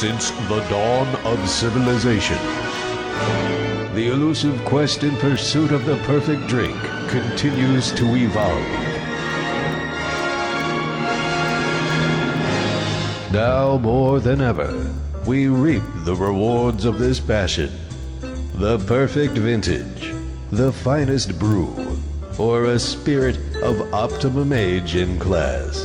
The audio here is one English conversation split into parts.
Since the dawn of civilization, the elusive quest in pursuit of the perfect drink continues to evolve. Now more than ever, we reap the rewards of this passion. The perfect vintage, the finest brew, or a spirit of optimum age in class.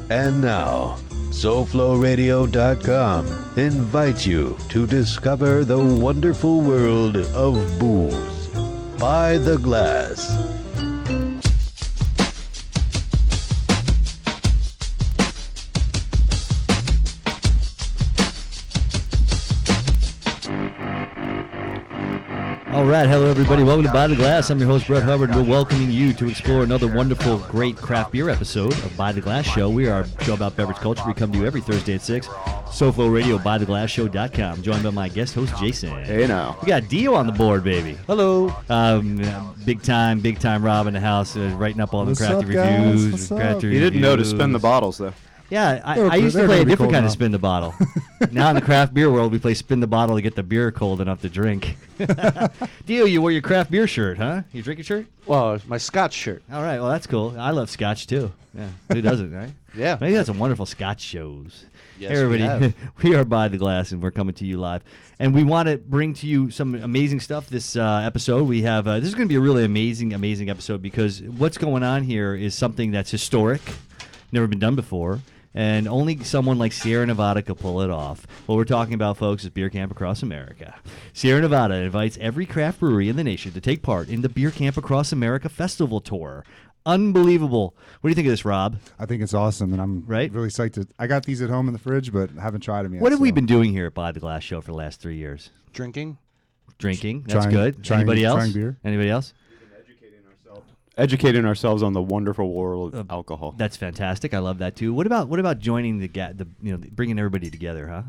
And now, SoFloRadio.com invites you to discover the wonderful world of booze. By the glass. All right, hello everybody. Welcome to By the Glass. I'm your host, Brett Hubbard, and we're welcoming you to explore another wonderful, great craft beer episode of By the Glass Show. We are a show about beverage culture. We come to you every Thursday at 6. SoFlo Radio, ByTheGlassShow.com. Joined by my guest host, Jason. Hey now. We got Dio on the board, baby. Hello. Big time Rob in the house, writing up all the crafty guys? reviews. What's Crafty up? You didn't know to reviews. spin the bottles, though. Yeah, I used to they're play a gonna be different cold kind now. of spin the bottle. Now in the craft beer world, we play spin the bottle to get the beer cold enough to drink. Dio, you wore your craft beer shirt, huh? You drink your shirt? Well, my Scotch shirt. All right, well, that's cool. I love Scotch, too. Yeah, who doesn't, right? Yeah. Maybe that's some wonderful Scotch shows. Yes, Hey, everybody, we we are By the Glass, and we're coming to you live. And we want to bring to you some amazing stuff this episode. We have this is going to be a really amazing episode because what's going on here is something that's historic, never been done before, and only someone like Sierra Nevada could pull it off. What we're talking about, folks, is Beer Camp Across America. Sierra Nevada invites every craft brewery in the nation to take part in the Beer Camp Across America Festival Tour. Unbelievable. What do you think of this, Rob? I think it's awesome, and I'm Right? really psyched to. I got these at home in the fridge, but haven't tried them yet. What have we so been doing here at By the Glass Show for the last 3 years? Drinking. Drinking. That's Trying- good. trying- Anybody else? trying beer. Anybody else? Educating ourselves on the wonderful world of alcohol. That's fantastic. I love that too. What about joining bringing everybody together, huh?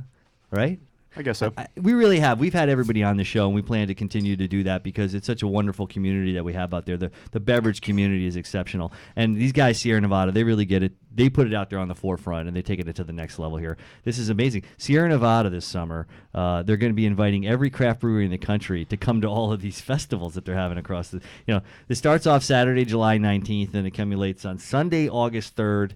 Right? I guess so. We really have. We've had everybody on the show, and we plan to continue to do that because it's such a wonderful community that we have out there. The beverage community is exceptional. And these guys, Sierra Nevada, they really get it. They put it out there on the forefront, and they take it to the next level here. This is amazing. Sierra Nevada this summer, they're going to be inviting every craft brewery in the country to come to all of these festivals that they're having across the, this starts off Saturday, July 19th, and accumulates on Sunday, August 3rd.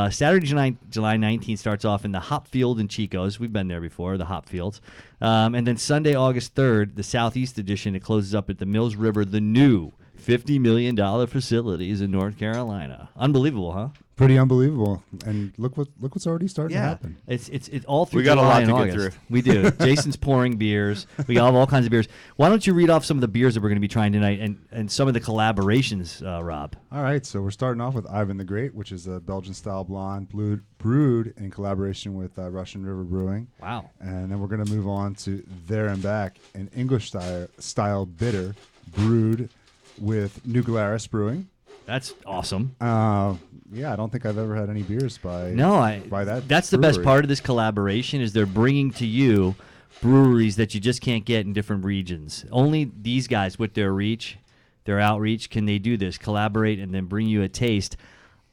Saturday, July 19th starts off in the Hop Field in Chico's. We've been there before, the Hop Fields. And then Sunday, August 3rd, the Southeast Edition, it closes up at the Mills River, the new $50 million facilities in North Carolina. Unbelievable, huh? Pretty unbelievable, and look what's already starting to happen. It's all through We got a July lot and to get August. through. We do. Jason's pouring beers. We have all kinds of beers. Why don't you read off some of the beers that we're going to be trying tonight and some of the collaborations, Rob? All right, so we're starting off with Ivan the Great, which is a Belgian-style blonde brewed in collaboration with Russian River Brewing. Wow. And then we're going to move on to There and Back, an English-style bitter brewed with New Glarus Brewing. That's awesome. Yeah, I don't think I've ever had any beers by that. That's the best brewery. part of this collaboration is they're bringing to you breweries that you just can't get in different regions. Only these guys with their reach, their outreach, can they do this, collaborate, and then bring you a taste.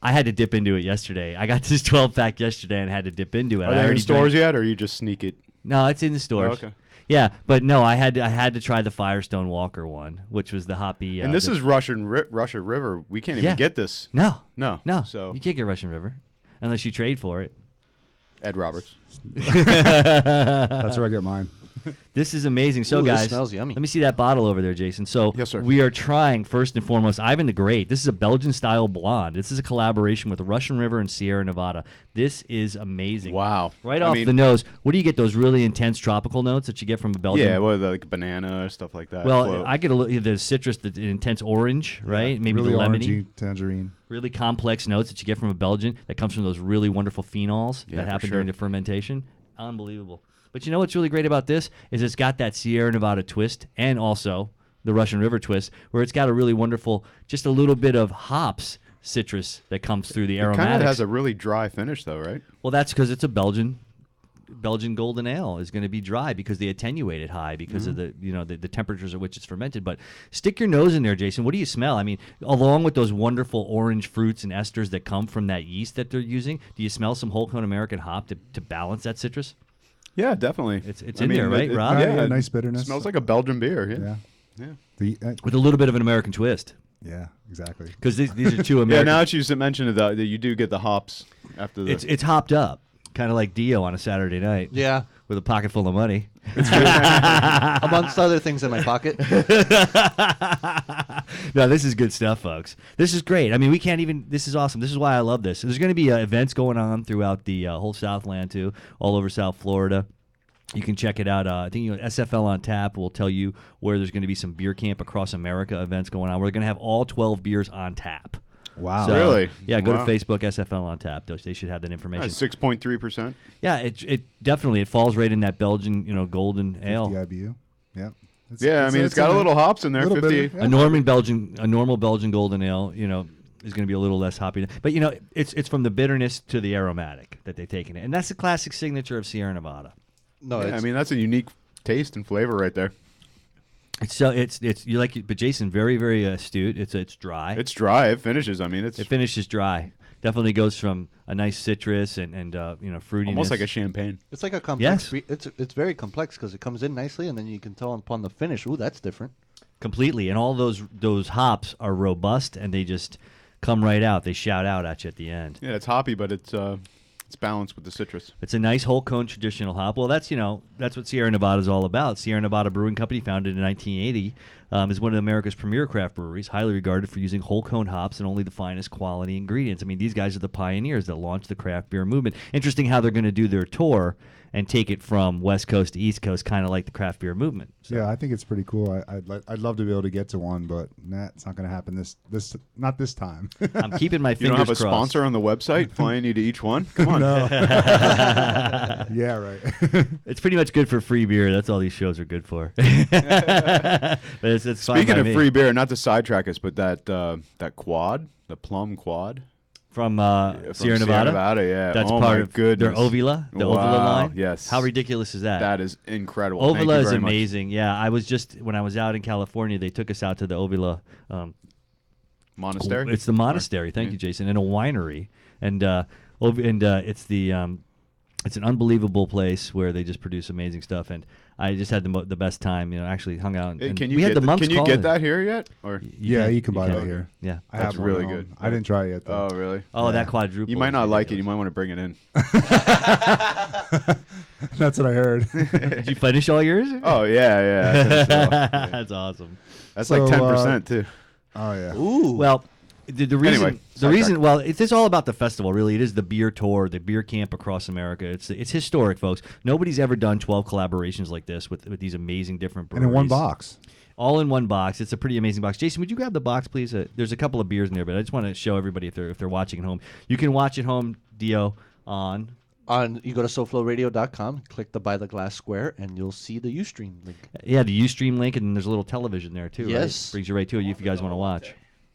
I had to dip into it yesterday. I got this 12-pack yesterday and had to dip into it. Are they in stores yet, or you just sneak it? No, it's in the stores. Oh, okay. Yeah, but no, I had to try the Firestone Walker one, which was the hoppy. And this is Russia River. We can't even Yeah. get this. no. No. So You can't get Russian River unless you trade for it. Ed Roberts. That's where I get mine. This is amazing. So, Ooh, this guys, smells yummy. let me see that bottle over there, Jason. So, Yes, sir. we are trying, first and foremost, Ivan the Great. This is a Belgian-style blonde. This is a collaboration with Russian River and Sierra Nevada. This is amazing. Wow. Right I off mean- the nose. What do you get, those really intense tropical notes that you get from a Belgian? Yeah, like banana, stuff like that. Well, Float. I get the citrus, the intense orange, right? Maybe really the lemony. orangey, tangerine. Really complex notes that you get from a Belgian that comes from those really wonderful phenols Yeah, that for happen sure. during the fermentation. Unbelievable. But you know what's really great about this is it's got that Sierra Nevada twist and also the Russian River twist where it's got a really wonderful, just a little bit of hops citrus that comes through the It kind aromatics. of has a really dry finish, though, right? Well, that's because it's a Belgian golden ale is going to be dry because they attenuate it high because of the the temperatures at which it's fermented. But stick your nose in there, Jason. What do you smell? I mean, along with those wonderful orange fruits and esters that come from that yeast that they're using, do you smell some whole cone American hop to balance that citrus? Yeah, definitely. It's in there, right, Rob? Yeah, nice bitterness. Smells like a Belgian beer. Yeah. Yeah. With a little bit of an American twist. Yeah, exactly. Because these are two Yeah, American. now that you mentioned it, that you do get the hops after the. It's hopped up, kind of like Dio on a Saturday night. Yeah. With a pocket full of money. Amongst other things in my pocket. No, this is good stuff, folks. This is great. I mean, we can't even. This is awesome. This is why I love this. There's going to be events going on throughout the whole Southland too, all over South Florida. You can check it out. I think SFL on Tap will tell you where there's going to be some beer camp across America events going on. We're going to have all 12 beers on tap. Wow. So, Really? Yeah, go Wow. to Facebook, SFL on Tap. They should have that information. 6.3%. Yeah, it definitely falls right in that Belgian, golden 50 ale. IBU. Yeah. Yeah, I mean, it's got a little hops in there. little 50. bit, yeah. A normal Belgian golden ale, is going to be a little less hoppy. But it's from the bitterness to the aromatic that they've taken it, and that's the classic signature of Sierra Nevada. No, Yeah, I mean, that's a unique taste and flavor right there. It's you like it, but Jason, very very astute. It's dry. It's dry. It finishes. I mean, it's It finishes dry. Definitely goes from a nice citrus and fruitiness. almost like a champagne. it's like a Yes. complex. It's very complex because it comes in nicely, and then you can tell upon the finish. Ooh, that's different. Completely, and all those hops are robust, and they just come right out. They shout out at you at the end. Yeah, it's hoppy, but it's balanced with the citrus. It's a nice whole cone traditional hop. Well, that's what Sierra Nevada is all about. Sierra Nevada Brewing Company, founded in 1980, is one of America's premier craft breweries, highly regarded for using whole cone hops and only the finest quality ingredients. I mean, these guys are the pioneers that launched the craft beer movement. Interesting how they're going to do their tour and take it from West Coast to East Coast, kind of like the craft beer movement. So, Yeah, I think it's pretty cool. I'd love to be able to get to one, but it's not going to happen not this time. I'm keeping my You fingers don't have a crossed. sponsor on the website flying you to each one? Come on. No. Yeah, right. It's pretty much good for free beer. That's all these shows are good for. But it's fine Speaking by of me. free beer, not to sidetrack us, but that quad, the Plum Quad. From From Sierra Nevada. Yeah. That's oh part my of goodness. their Ovila, the Wow, Ovila line. Yes. How ridiculous is that? That is incredible. Thank you Ovila is very much. amazing. Yeah, I was when I was out in California, they took us out to the Ovila. Monastery. It's the monastery. Thank you, Jason, and a winery, and it's it's an unbelievable place where they just produce amazing stuff, and I just had the best time. Actually hung out. And Can we you had get the monks Can you calling get it. that here yet? Or You can buy that here. Yeah. I That's have one really at home. good. I didn't try it yet, though. oh really? Oh, that quadruple. You might is not like it. You ridiculous. might want to bring it in. That's what I heard. Did you finish all yours? Oh yeah. I think so. Yeah. That's awesome. That's So, like 10% too. Oh, yeah. Ooh. Well, the reason, Anyway, it's all about the festival. Really, it is the beer tour, the beer camp across America. It's historic, folks. Nobody's ever done 12 collaborations like this with these amazing different breweries. And in one box. all in one box. It's a pretty amazing box. Jason, would you grab the box, please? There's a couple of beers in there, but I just want to show everybody if they're watching at home. You can watch at home, Dio, on. You go to SoFloRadio.com, click the By the Glass Square, and you'll see the Ustream link. Yeah, the Ustream link, and there's a little television there too. Yes. Right? Brings you right to it if you guys want to watch.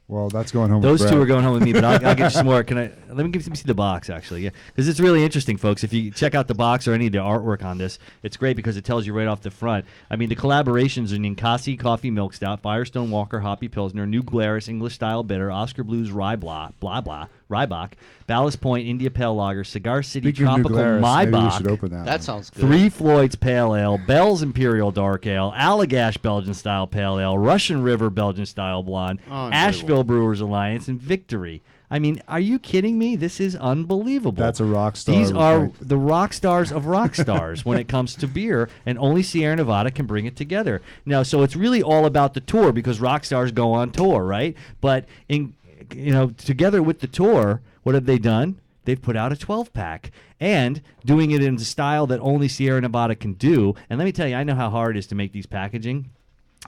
Well, that's going home. Those with two Brad. are going home with me, but I'll get you some more. Let me see the box, actually. Yeah, because it's really interesting, folks. If you check out the box or any of the artwork on this, it's great because it tells you right off the front. I mean, the collaborations are Ninkasi Coffee Milk Stout, Firestone Walker Hoppy Pilsner, New Glarus English Style Bitter, Oscar Blues Rye Rybach, Ballast Point India Pale Lager, Cigar City Speaking of New Tropical Glarus, maybe we should Maibach, open that. That one. sounds good. Three Floyds Pale Ale, Bell's Imperial Dark Ale, Allagash Belgian Style Pale Ale, Russian River Belgian Style Blonde, Unbelievable. Asheville Brewers Alliance, and Victory. I mean, are you kidding me? This is unbelievable. That's a rock star. These are right? the rock stars of rock stars when it comes to beer, and only Sierra Nevada can bring it together. Now, so it's really all about the tour because rock stars go on tour, right? But together with the tour, what have they done? They've put out a 12-pack and doing it in a style that only Sierra Nevada can do. And let me tell you, I know how hard it is to make these packaging.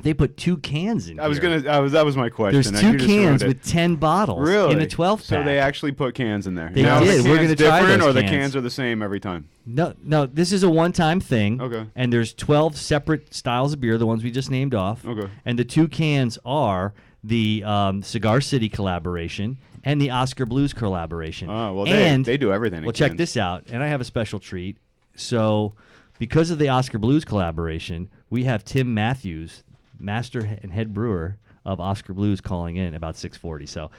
They put 2 cans in That was here. that was my question. There's You 2 just cans ruined it. with 10 bottles Really? in a 12-pack. So they actually put cans in there. They Now, did. The We're cans gonna try different, those or the cans. cans are the same every time. No, this is a one-time thing. Okay. And there's 12 separate styles of beer, the ones we just named off. Okay. And the 2 cans are the Cigar City collaboration and the Oscar Blues collaboration. Oh, well, and they do everything. Well, in check cans. this out, and I have a special treat. So, because of the Oscar Blues collaboration, we have Tim Matthews, master and head brewer of Oscar Blues, calling in about 6:40. So,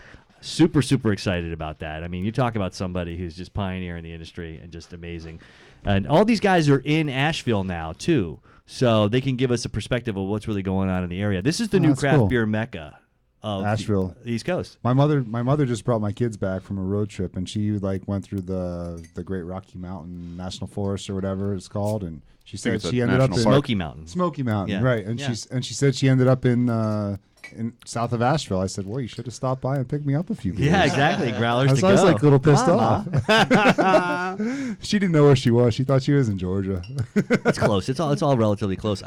super, super excited about that. I mean, you talk about somebody who's just pioneering the industry and just amazing. And all these guys are in Asheville now, too. So they can give us a perspective of what's really going on in the area. This is the new that's craft cool. beer mecca of Asheville. the East Coast. My mother just brought my kids back from a road trip, and she like went through the Great Rocky Mountain National Forest or whatever it's called, and she said it's a she ended up in national park. Smoky Mountain. Smoky Mountain, Yeah. right? And Yeah. she said she ended up in south of Asheville. I said, well, you should have stopped by and picked me up a few beers. Yeah, exactly. Growlers to So I was go. like a little pissed Come off. on. She didn't know where she was. She thought she was in Georgia. It's close. It's all relatively close.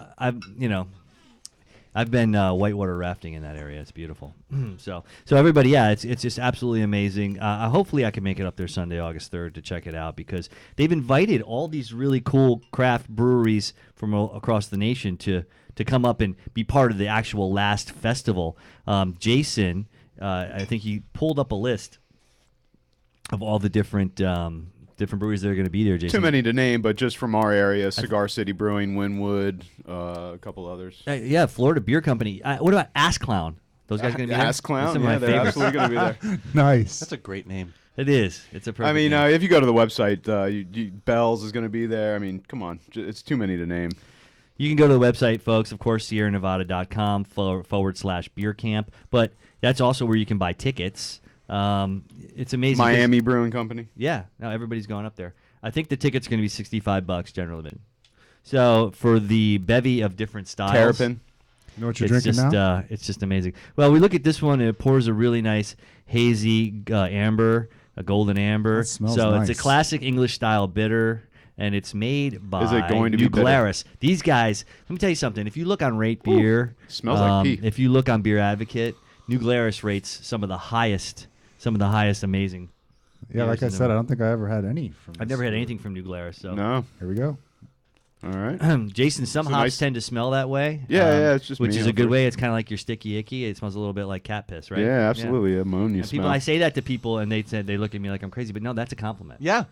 I've been whitewater rafting in that area. It's beautiful. so everybody, yeah, it's just absolutely amazing. Hopefully, I can make it up there Sunday, August 3rd, to check it out because they've invited all these really cool craft breweries from across the nation to come up and be part of the actual last festival. Jason, I think he pulled up a list of all the different breweries that are going to be there. Jason, Too many to name, but just from our area, Cigar City Brewing, Winwood, a couple others. Yeah, Florida Beer Company. What about Ass Clown? Those guys going to be there? Ass Clown, That's some of yeah, my they're favorites. absolutely going to be there. Nice. That's a great name. It is. It's a perfect I mean, name. if you go to the website, Bell's is going to be there. I mean, come on, it's too many to name. You can go to the website, folks, of course, SierraNevada.com /beer camp. But that's also where you can buy tickets. It's amazing. Miami Brewing Company. Yeah. No, everybody's going up there. I think the ticket's going to be $65 general admission. So for the bevy of different styles. Terrapin. You know what you're It's drinking just, now? it's just amazing. Well, we look at this one, and it pours a really nice hazy amber, a golden amber. That smells so nice. it's a classic English style bitter, and it's made by Is it going to be New bitter? Glarus. These guys, let me tell you something. If you look on Rate Beer, smells like pee. if you look on Beer Advocate, New Glarus rates some of the highest amazing. Yeah, like I beers in said, the- I don't think I ever had any from I've this never had brewery. anything from New Glarus. So No. Here we go. All right. Jason, some It's a hops nice- tend to smell that way. Yeah, it's just which me is a at good first. way. It's kind of like your sticky icky. It smells a little bit like cat piss, right? Yeah, absolutely. Ammonia And people, smell. I say that to people, and they look at me like I'm crazy, but no, that's a compliment. Yeah.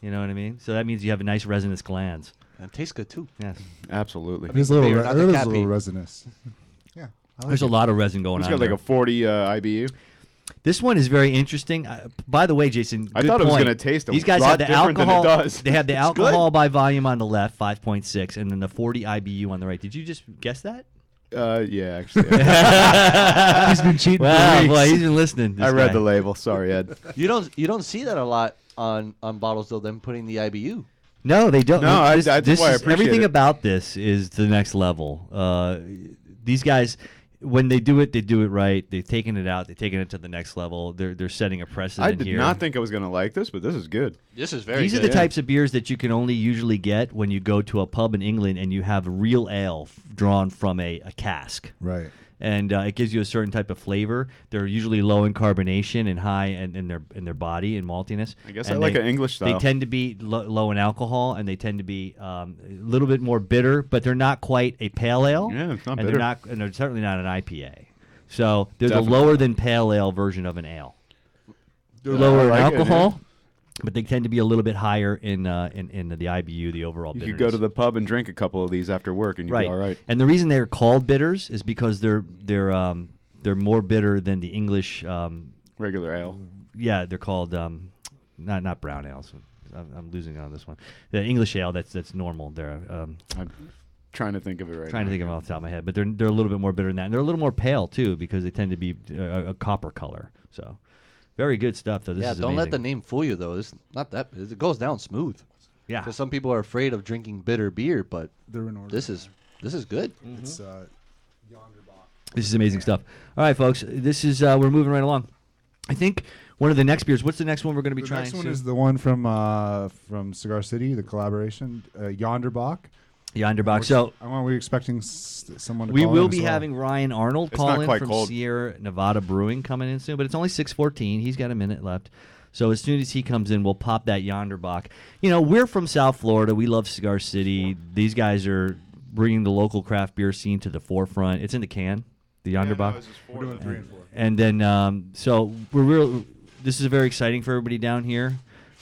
You know what I mean? So that means you have a nice resinous glands. And it tastes good too. Yes. Absolutely. It is a little, Beer, not the it is cat a little pee. resinous. Yeah. I like There's a it. lot of resin going It's on. got like there. a 40 IBU. This one is very interesting. By the way, Jason, I good thought it was point. gonna taste a These guys lot have the different than it alcohol. does. They have the It's alcohol by volume on the left, 5.6, and then the 40 IBU on the right. Did you just guess that? Yeah, actually. He's been cheating Wow, for weeks. boy, he's been listening. I this read guy. the label. Sorry, Ed. You don't see that a lot on bottles though. Them putting the IBU. No, they don't. No, This- that's this why I is- appreciate everything it. about this is the next level. These guys, when they do it right. They've taken it out. They've taken it to the next level. They're setting a precedent I did here. not think I was going to like this, but this is good. This is very These good. are the types of beers that you can only usually get when you go to a pub in England and you have real ale drawn from a cask. Right. And it gives you a certain type of flavor. They're usually low in carbonation and high in their body and maltiness. I guess And I like they- an English They style. tend to be low in alcohol, and they tend to be a little bit more bitter, but they're not quite a pale ale. Yeah, it's not and bitter. they're certainly not an IPA. So they're Definitely. the lower than pale ale version of an ale. They're Yeah, lower I in like it, alcohol, but they tend to be a little bit higher in the IBU, the overall You bitterness. could go to the pub and drink a couple of these after work, and you'd be all right. And the reason they're called bitters is because they're more bitter than the English. Regular ale. Yeah, they're called not brown ales. I'm losing on this one. The English ale that's normal. They're I'm trying to think of it right trying now. to think of it off the top of my head, but they're a little bit more bitter than that, and they're a little more pale too because they tend to be a copper color. So very good stuff though. This yeah, is don't let the amazing. name fool you though. It's not that. It goes down smooth. Yeah. Because some people are afraid of drinking bitter beer, but They're in order. this is good. It's This is amazing stuff. All right, folks. This is we're moving right along. I think one of the next beers. What's the next one we're going to be the trying? next one soon? is the one from Cigar City, the collaboration, Yonderbach. Yonderbach. So Are we expecting someone to we call will in be as well? having Ryan Arnold It's call not in quite from cold. Sierra Nevada Brewing coming in soon, but it's only 6:14. He's got a minute left. So as soon as he comes in, we'll pop that Yonderbach. You know, we're from South Florida. We love Cigar City. These guys are bringing the local craft beer scene to the forefront. It's in the can, the Yonderbach. We're doing 3 and 4. And then, so we're real. This is very exciting for everybody down here.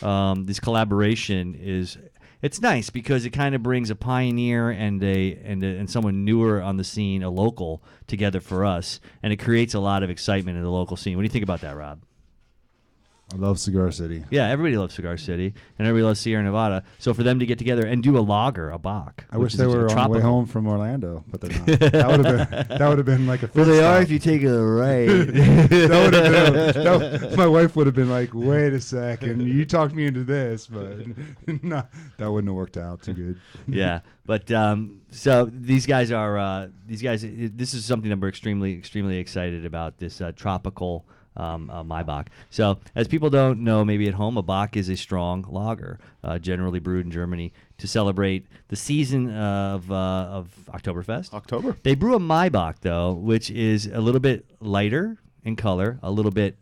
This collaboration it's nice because it kind of brings a pioneer and someone newer on the scene, a local, together for us, and it creates a lot of excitement in the local scene. What do you think about that, Rob? I love Cigar City. Yeah, everybody loves Cigar City, and everybody loves Sierra Nevada. So for them to get together and do a lager, a Bach. I wish they were on the way tropical. home from Orlando, but they're not. That would have been like a. Well, they fist are bump. if you take it right. My wife would have been like, "Wait a second, you talked me into this," but no, that wouldn't have worked out too good. Yeah, but so these guys are this is something that we're extremely excited about, this tropical Maibach. So as people don't know, maybe at home, a Bach is a strong lager, generally brewed in Germany to celebrate the season of Oktoberfest. October. They brew a Maibach though, which is a little bit lighter in color, a little bit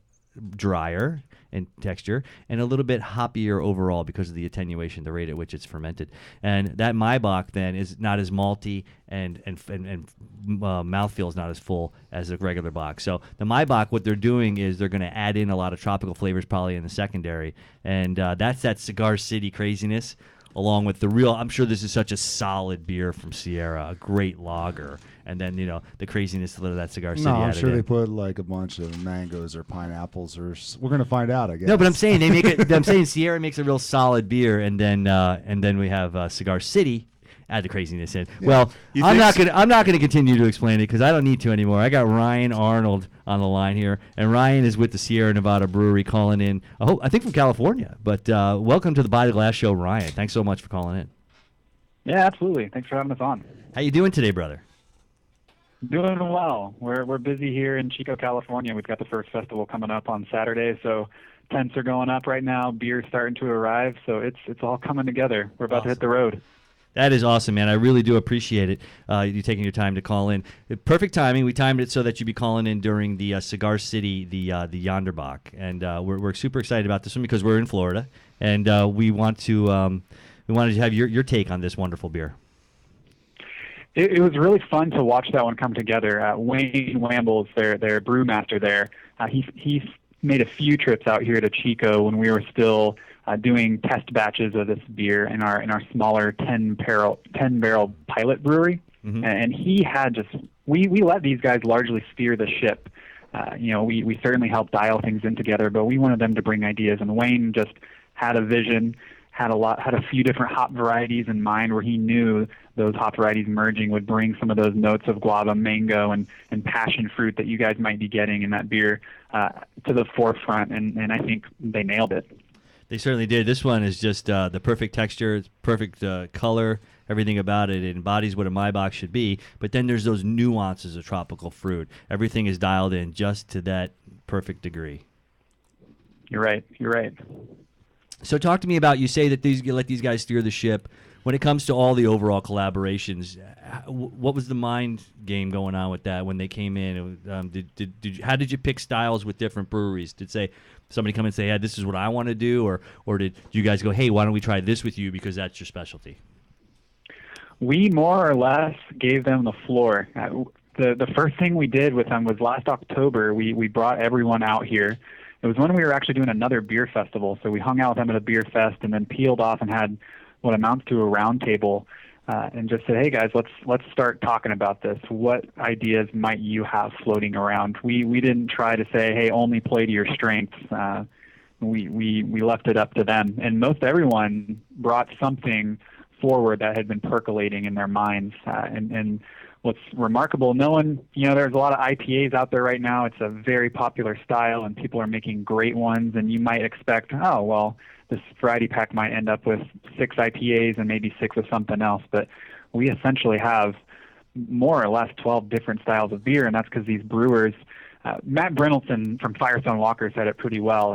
drier in texture, and a little bit hoppier overall because of the attenuation, the rate at which it's fermented. And that Maibach then is not as malty and mouthfeel is not as full as a regular Bach. So the Maibach, what they're doing is they're going to add in a lot of tropical flavors probably in the secondary, and that's that Cigar City craziness, along with the real, I'm sure this is such a solid beer from Sierra, a great lager, and then, the craziness of that Cigar City. No, I'm added sure in. they put like a bunch of mangoes or pineapples, or we're gonna find out. I guess. No, but I'm saying they make it. I'm saying Sierra makes a real solid beer, and then we have Cigar City add the craziness in. Yeah. Well, I'm not gonna continue to explain it because I don't need to anymore. I got Ryan Arnold on the line here, and Ryan is with the Sierra Nevada Brewery, calling in. I think from California. But welcome to the By the Glass Show, Ryan. Thanks so much for calling in. Yeah, absolutely. Thanks for having us on. How you doing today, brother? Doing well. We're busy here in Chico, California. We've got the first festival coming up on Saturday, so tents are going up right now. Beer's starting to arrive, so it's all coming together. We're about to hit the road. That is awesome, man. I really do appreciate it. You taking your time to call in. Perfect timing. We timed it so that you'd be calling in during the Cigar City, the Yonderbach, and we're super excited about this one because we're in Florida, and we wanted to have your take on this wonderful beer. It was really fun to watch that one come together. Wayne Wambles, their brewmaster there, he made a few trips out here to Chico when we were still doing test batches of this beer in our smaller 10 barrel pilot brewery, and he had we let these guys largely steer the ship. We certainly helped dial things in together, but we wanted them to bring ideas, and Wayne just had a vision, had a few different hop varieties in mind where he knew those hop varieties merging would bring some of those notes of guava, mango, and passion fruit that you guys might be getting in that beer to the forefront, and I think they nailed it. They certainly did. This one is just the perfect texture, it's perfect color, everything about it. It embodies what a Maibach should be, but then there's those nuances of tropical fruit. Everything is dialed in just to that perfect degree. You're right. So talk to me about, you say that you let these guys steer the ship. When it comes to all the overall collaborations, what was the mind game going on with that when they came in? How did you pick styles with different breweries? Did somebody come and say, "Hey, this is what I want to do," or did you guys go, "Hey, why don't we try this with you because that's your specialty"? We more or less gave them the floor. The first thing we did with them was last October. We brought everyone out here. It was when we were actually doing another beer festival, so we hung out with them at a beer fest and then peeled off and had what amounts to a round table and just said, "Hey guys, let's start talking about this. What ideas might you have floating around?" We didn't try to say, "Hey, only play to your strengths." We left it up to them, and most everyone brought something forward that had been percolating in their minds. And what's remarkable, there's a lot of IPAs out there right now. It's a very popular style, and people are making great ones. And you might expect, oh well, this variety pack might end up with 6 IPAs and maybe 6 of something else. But we essentially have more or less 12 different styles of beer, and that's because these brewers, Matt Brynildson from Firestone Walker said it pretty well.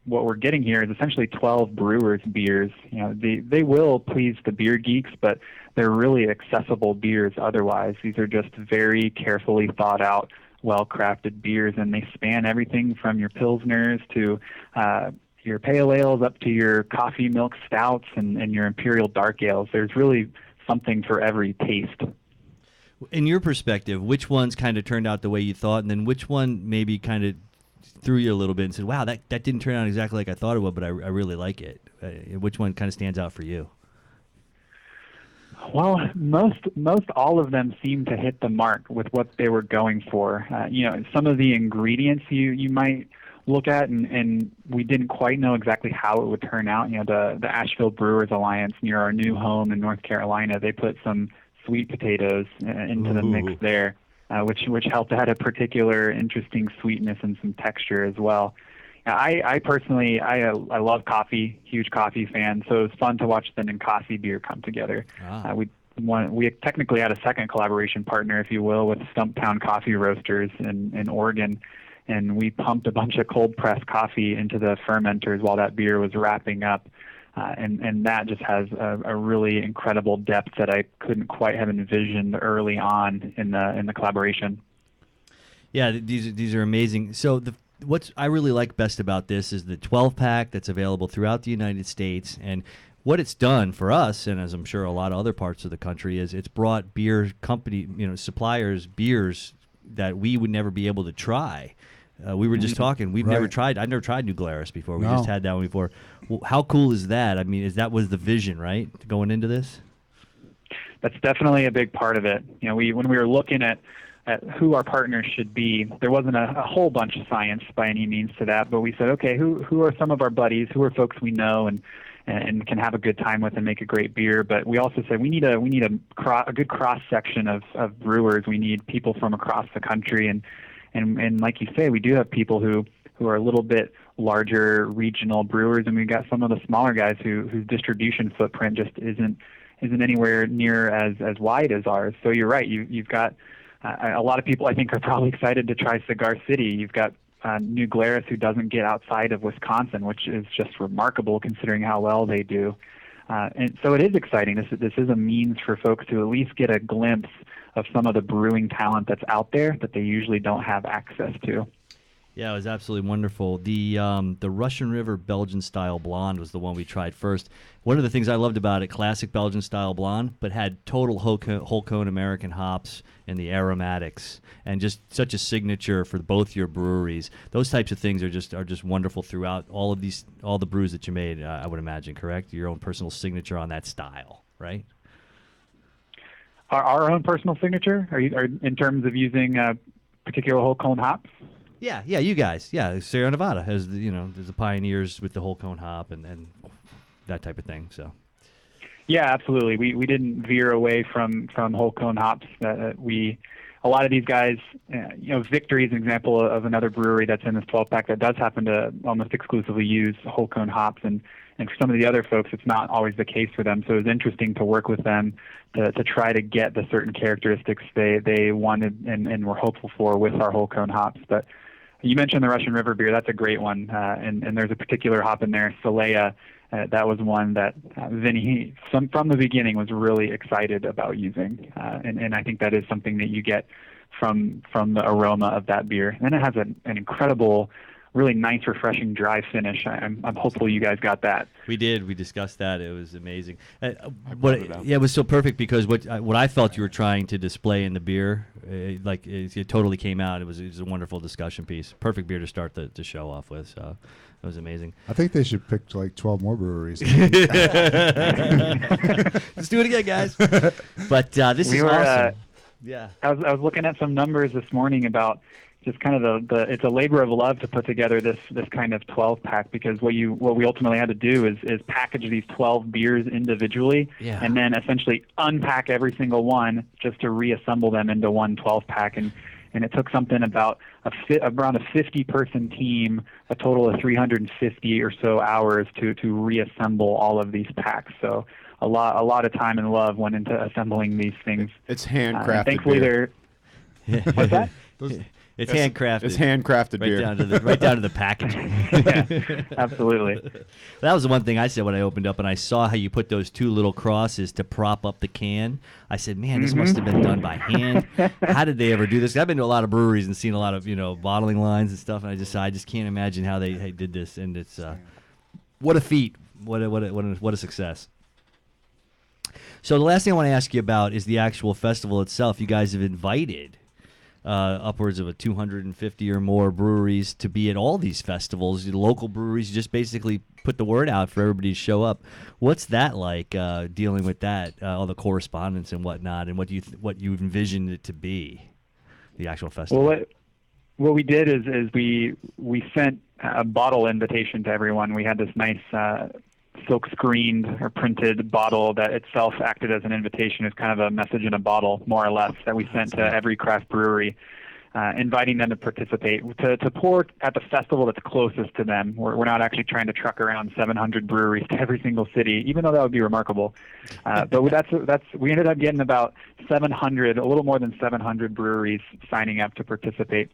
What we're getting here is essentially 12 brewers' beers. They will please the beer geeks, but they're really accessible beers otherwise. These are just very carefully thought out, well-crafted beers, and they span everything from your Pilsners to your pale ales up to your coffee milk stouts and your imperial dark ales. There's really something for every taste. In your perspective, which ones kind of turned out the way you thought, and then which one maybe kind of threw you a little bit and said, wow, that didn't turn out exactly like I thought it would, but I really like it? Which one kind of stands out for you? Well, most all of them seem to hit the mark with what they were going for. Some of the ingredients you might look at, and we didn't quite know exactly how it would turn out. The Asheville Brewers Alliance near our new home in North Carolina, they put some sweet potatoes into the mix there, which helped add a particular interesting sweetness and some texture as well. I personally, I love coffee, huge coffee fan, so it was fun to watch the Ninkasi beer come together. We technically had a second collaboration partner, if you will, with Stumptown Coffee Roasters in Oregon, and we pumped a bunch of cold pressed coffee into the fermenters while that beer was wrapping up, and that just has a really incredible depth that I couldn't quite have envisioned early on in the collaboration. Yeah, these are amazing. So what I really like best about this is the 12-pack that's available throughout the United States, and what it's done for us, and as I'm sure a lot of other parts of the country, is it's brought beer company, suppliers beers that we would never be able to try. We were just talking. I've never tried New Glarus before. We just had that one before. Well, how cool is that? I mean, was the vision, right, going into this? That's definitely a big part of it. When we were looking at who our partners should be, there wasn't a whole bunch of science by any means to that, but we said, okay, who are some of our buddies? Who are folks we know and can have a good time with and make a great beer? But we also said we need a good cross section of brewers. We need people from across the country, and like you say, we do have people who are a little bit larger regional brewers, and we've got some of the smaller guys whose distribution footprint just isn't anywhere near as wide as ours. So you're right. You've got a lot of people I think are probably excited to try Cigar City. You've got New Glarus, who doesn't get outside of Wisconsin, which is just remarkable considering how well they do. And so it is exciting. This is a means for folks to at least get a glimpse of some of the brewing talent that's out there that they usually don't have access to. Yeah, it was absolutely wonderful. The Russian River Belgian style blonde was the one we tried first. One of the things I loved about it, classic Belgian style blonde, but had total whole cone American hops and the aromatics, and just such a signature for both your breweries. Those types of things are just wonderful throughout all the brews that you made. I would imagine, correct? Your own personal signature on that style, right? Our own personal signature? Are in terms of using particular whole cone hops? Yeah, you guys. Yeah, Sierra Nevada has there's the pioneers with the whole cone hop and that type of thing. So. Yeah, absolutely. We didn't veer away from whole cone hops. A lot of these guys, Victory is an example of another brewery that's in this 12-pack that does happen to almost exclusively use whole cone hops, and for some of the other folks, it's not always the case for them. So it was interesting to work with them to try to get the certain characteristics they wanted and were hopeful for with our whole cone hops. But you mentioned the Russian River beer. That's a great one, and there's a particular hop in there, Solea. That was one that Vinny, from the beginning, was really excited about using, and I think that is something that you get from the aroma of that beer. And then it has an incredible, really nice, refreshing dry finish. I'm hopeful you guys got that. We did. We discussed that. It was amazing. It was so perfect because what I felt you were trying to display in the beer, it totally came out. It was a wonderful discussion piece. Perfect beer to start the show off with. So it was amazing. I think they should pick like 12 more breweries. Let's do it again, guys. But this is awesome. Yeah. I was looking at some numbers this morning about just kind of it's a labor of love to put together this kind of 12-pack, because what we ultimately had to do is package these 12 beers individually, and then essentially unpack every single one just to reassemble them into one 12-pack, and it took something about around a 50-person team, a total of 350 or so hours to reassemble all of these packs. So a lot of time and love went into assembling these things. It's handcrafted. Thankfully, beer. What's that? It's handcrafted. It's handcrafted beer. Right down to the packaging. Yeah, absolutely. That was the one thing I said when I opened up and I saw how you put those two little crosses to prop up the can. I said, man, this must have been done by hand. How did they ever do this? I've been to a lot of breweries and seen a lot of bottling lines and stuff, and I just can't imagine how they did this. And it's what a feat. What a success. So the last thing I want to ask you about is the actual festival itself. You guys have invited upwards of 250 or more breweries to be at all these festivals. The local breweries just basically put the word out for everybody to show up. What's that like, dealing with that, all the correspondence and whatnot, and what you envisioned it to be, the actual festival? Well, what we did is we sent a bottle invitation to everyone. We had this nice silk screened or printed bottle that itself acted as an invitation. It's kind of a message in a bottle, more or less, that we sent to every craft brewery, inviting them to participate, to pour at the festival that's closest to them. We're not actually trying to truck around 700 breweries to every single city, even though that would be remarkable. But we ended up getting about 700, a little more than 700 breweries signing up to participate.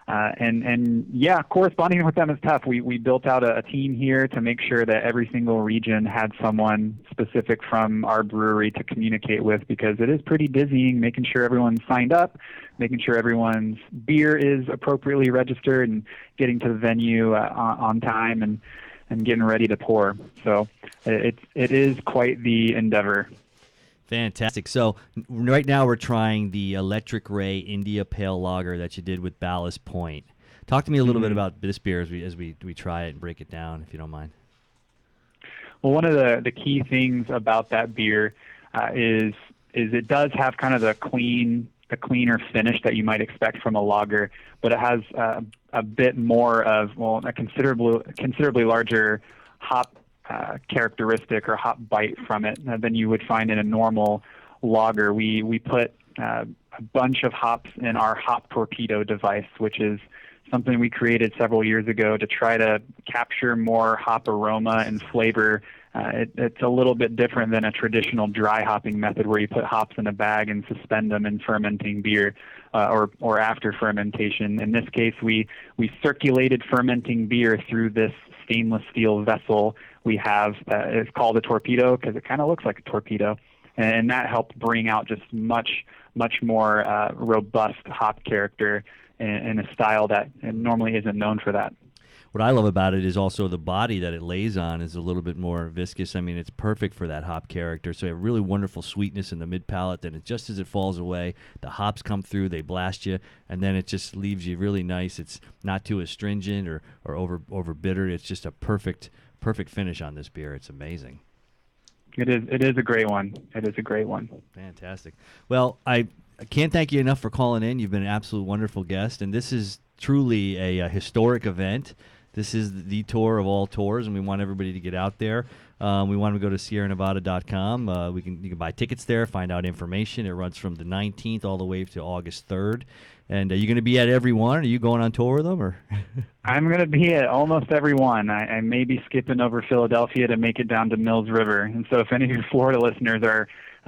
And yeah, corresponding with them is tough. We built out a team here to make sure that every single region had someone specific from our brewery to communicate with, because it is pretty dizzying making sure everyone's signed up, making sure everyone's beer is appropriately registered, and getting to the venue on time and getting ready to pour. So it is quite the endeavor. Fantastic. So right now we're trying the Electric Ray India Pale Lager that you did with Ballast Point. Talk to me a little bit about this beer as we try it and break it down, if you don't mind. Well, one of the key things about that beer is it does have kind of the cleaner finish that you might expect from a lager, but it has a bit more of, a considerably larger hop characteristic or hop bite from it than you would find in a normal lager. We put a bunch of hops in our Hop Torpedo device, which is something we created several years ago to try to capture more hop aroma and flavor. It's a little bit different than a traditional dry hopping method where you put hops in a bag and suspend them in fermenting beer or after fermentation. In this case, we circulated fermenting beer through this stainless steel vessel we have. It's called a torpedo because it kind of looks like a torpedo, and that helped bring out just much more robust hop character in a style that normally isn't known for that. What I love about it is also the body that it lays on is a little bit more viscous. I mean, it's perfect for that hop character. So you have really wonderful sweetness in the mid palate. Then just as it falls away, the hops come through, they blast you, and then it just leaves you really nice. It's not too astringent or over bitter. It's just a perfect finish on this beer. It's amazing. It is a great one. It is a great one. Fantastic. Well, I can't thank you enough for calling in. You've been an absolute wonderful guest, and this is truly a historic event. This is the tour of all tours, and we want everybody to get out there. We want to go to SierraNevada.com. You can buy tickets there, find out information. It runs from the 19th all the way to August 3rd. And are you going to be at every one? Are you going on tour with them? Or? I'm going to be at almost every one. I may be skipping over Philadelphia to make it down to Mills River. And so if any of your Florida listeners are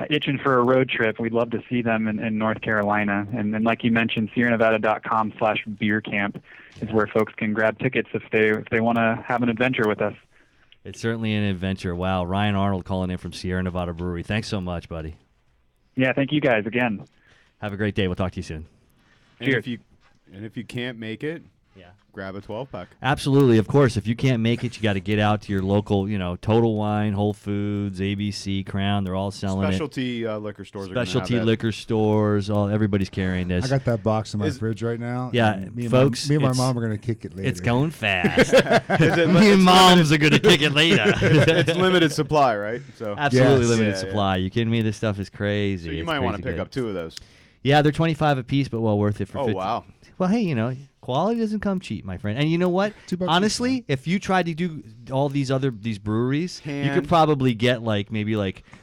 itching for a road trip, we'd love to see them in North Carolina. And then, like you mentioned, SierraNevada.com/beercamp is where folks can grab tickets if they want to have an adventure with us. It's certainly an adventure. Wow. Ryan Arnold calling in from Sierra Nevada Brewery. Thanks so much, buddy. Yeah, thank you guys again. Have a great day. We'll talk to you soon. Cheers. And if you can't make it, yeah, grab a 12-pack. Absolutely, of course. If you can't make it, you got to get out to your local, Total Wine, Whole Foods, ABC, Crown. They're all selling Specialty liquor stores. Specialty liquor stores. Everybody's carrying this. I got that box in my fridge right now. Yeah, folks. Me and my mom are going to kick it later. It's going fast. Me and moms are going to kick it later. It's limited supply, right? So absolutely limited Yeah. supply. You kidding me? This stuff is crazy. So you It's might want to crazy pick good. up 2 of those. Yeah, they're $25 a piece, but well worth it for Oh, 50. wow. Well, hey, quality doesn't come cheap, my friend. And you know what? $2 Honestly, if you tried to do all these breweries, you could probably get maybe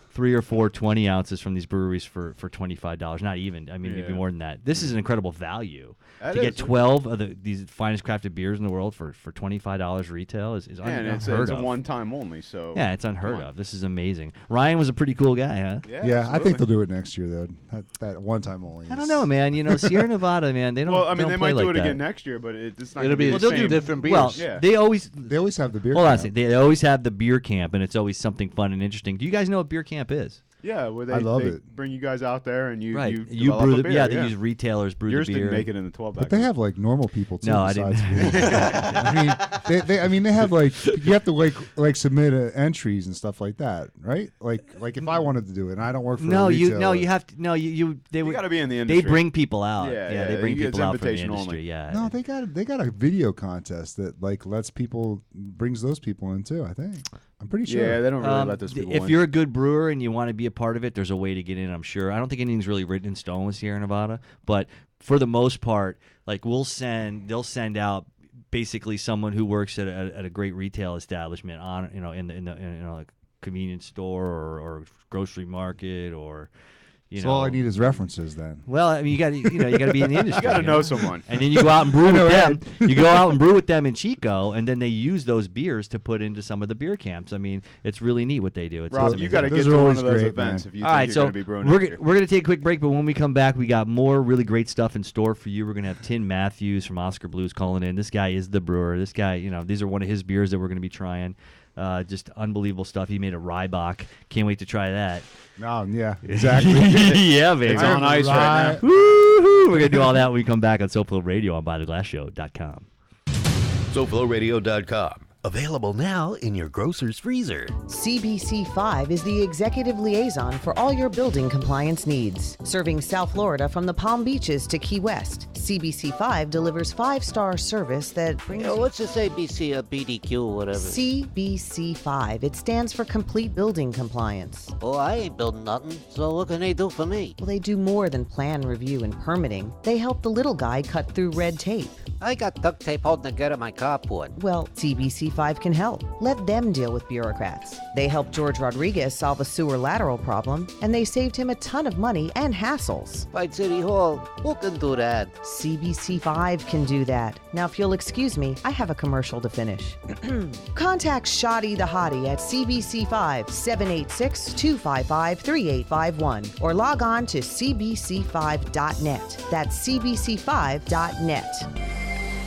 3 or 4 20 ounces from these breweries for $25. Not even. I mean, maybe more than that. This is an incredible value. That to get is. 12 of these finest crafted beers in the world for $25 retail is And it's unheard a of. one-time only, so... Yeah, it's unheard of. This is amazing. Ryan was a pretty cool guy, huh? Yeah, I think they'll do it next year, though. That one time only. I don't know, man. Sierra Nevada, man, they don't. Well, I mean, don't they play might do like it that. again next year, but it's not It'll gonna be the the same. same different beers. Well, Yeah. they always have the beer. hold on a camp. second. They always have the beer camp, and it's always something fun and interesting. Do you guys know what beer camp is? Yeah, where I love they it. bring you guys out there and you Right. you, You develop brew a the beer, yeah. They use retailers brew Yours the beer. didn't make it in the 12-pack. But they have normal people too. No, I didn't. besides me. I mean, they have you have to submit entries and stuff like that, right? Like if I wanted to do it, and I don't work for No, a you retailer. have to. No, you. They You would. got to be in the They industry. bring people out. Yeah, they bring it's people out from the invitation industry. only. Yeah. No, they got a video contest that lets people brings those people in too. I think I'm pretty sure. Yeah, they don't really let those people if in. you're a good brewer and you want to be a part of it, there's a way to get in. I'm sure. I don't think anything's really written in stone with Sierra Nevada, but for the most part, like they'll send out basically someone who works at a great retail establishment on in the like convenience store or grocery market or. So all I need is references then. Well, I mean, you got to be in the industry. You got to know someone. And then you go out and brew with them. You go out and brew with them in Chico, and then they use those beers to put into some of the beer camps. I mean, it's really neat what they do. It's Rob, you got to get Those to are one always of those great, events man. if you All think right, you're so going to be brewing we're beer. going to take a quick break, but when we come back, we got more really great stuff in store for you. We're going to have Tim Matthews from Oscar Blues calling in. This guy is the brewer. This guy, these are one of his beers that we're going to be trying. Just unbelievable stuff. He made a Rybach. Can't wait to try that. Oh, yeah, exactly. Yeah, baby. It's on ice right now. Woo-hoo! We're going to do all that when we come back on SoFlo Radio on ByTheGlassShow.com. SoFloRadio.com. Available now in your grocer's freezer. CBC5 is the executive liaison for all your building compliance needs. Serving South Florida from the Palm Beaches to Key West, CBC5 delivers 5-star service that brings you What's this ABC or BDQ or whatever? CBC5. It stands for Complete Building Compliance. Oh, I ain't building nothing, so what can they do for me? Well, they do more than plan review and permitting. They help the little guy cut through red tape. I got duct tape holding together my carport. Well, CBC5 can help. Let them deal with bureaucrats. They helped George Rodriguez solve a sewer lateral problem, and they saved him a ton of money and hassles. Fight City Hall, who can do that? CBC5 can do that. Now, if you'll excuse me, I have a commercial to finish. Contact Shoddy the Hottie at CBC5 786-255-3851 or log on to cbc5.net. That's cbc5.net.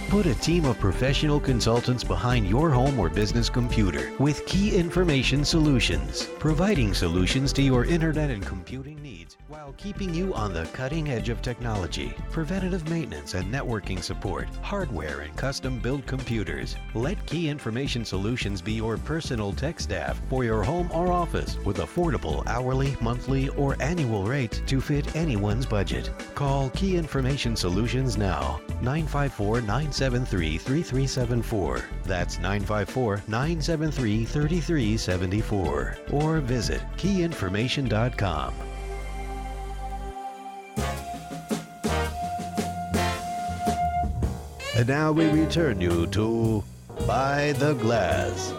Put a team of professional consultants behind your home or business computer with Key Information Solutions, providing solutions to your internet and computing needs while keeping you on the cutting edge of technology, preventative maintenance and networking support, hardware and custom built computers. Let Key Information Solutions be your personal tech staff for your home or office with affordable hourly, monthly, or annual rates to fit anyone's budget. Call Key Information Solutions now, 954-973-3374. That's 954-973-3374. Or visit keyinformation.com. And now we return you to By the Glass.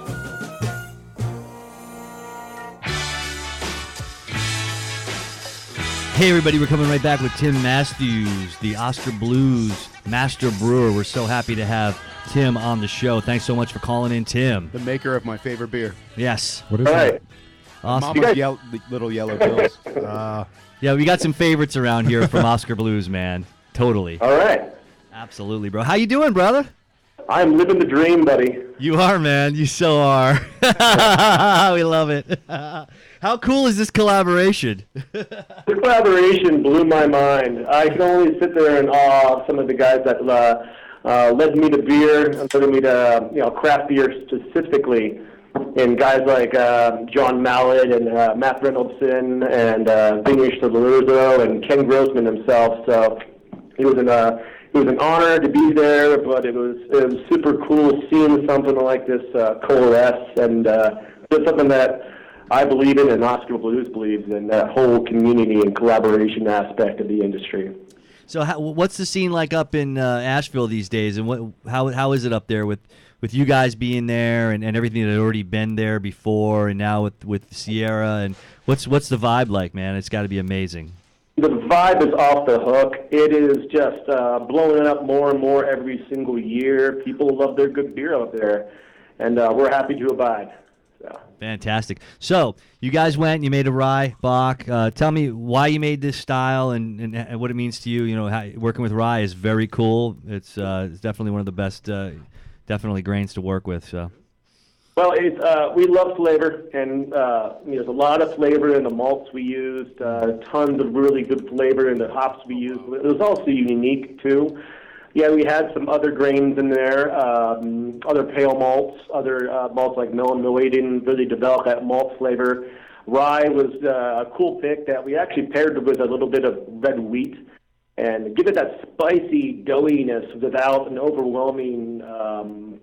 Hey, everybody, we're coming right back with Tim Matthews, the Oscar Blues master brewer. We're so happy to have Tim on the show. Thanks so much for calling in, Tim. The maker of my favorite beer. Yes. What is that? Awesome. Mama's little yellow pills. Yeah, we got some favorites around here from Oscar Blues, man. Totally. All right. Absolutely, bro. How you doing, brother? I'm living the dream, buddy. You are, man. You so are. We love it. How cool is this collaboration? The collaboration blew my mind. I can only sit there in awe of some of the guys that led me to beer and led me to craft beer specifically. And guys like John Mallett and Matt Reynoldson and Vinny Stalurzo and Ken Grossman himself. So it was an honor to be there, but it was super cool seeing something like this coalesce, and it's something that I believe in and Oscar Blues believes in, that whole community and collaboration aspect of the industry. So what's the scene like up in Asheville these days, and how is it up there with you guys being there and everything that had already been there before, and now with Sierra, and what's the vibe like, man? It's got to be amazing. The vibe is off the hook. It is just blowing up more and more every single year. People love their good beer out there, and we're happy to abide. So. Fantastic. So you guys went, you made a rye Bach. Tell me why you made this style and what it means to you. You know, working with rye is very cool. It's definitely one of the best, definitely grains to work with. So. Well, we love flavor, and there's a lot of flavor in the malts we used, tons of really good flavor in the hops we used. It was also unique, too. Yeah, we had some other grains in there, other pale malts, other malts like Mill and Millway didn't really develop that malt flavor. Rye was a cool pick that we actually paired with a little bit of red wheat and give it that spicy doughiness without an overwhelming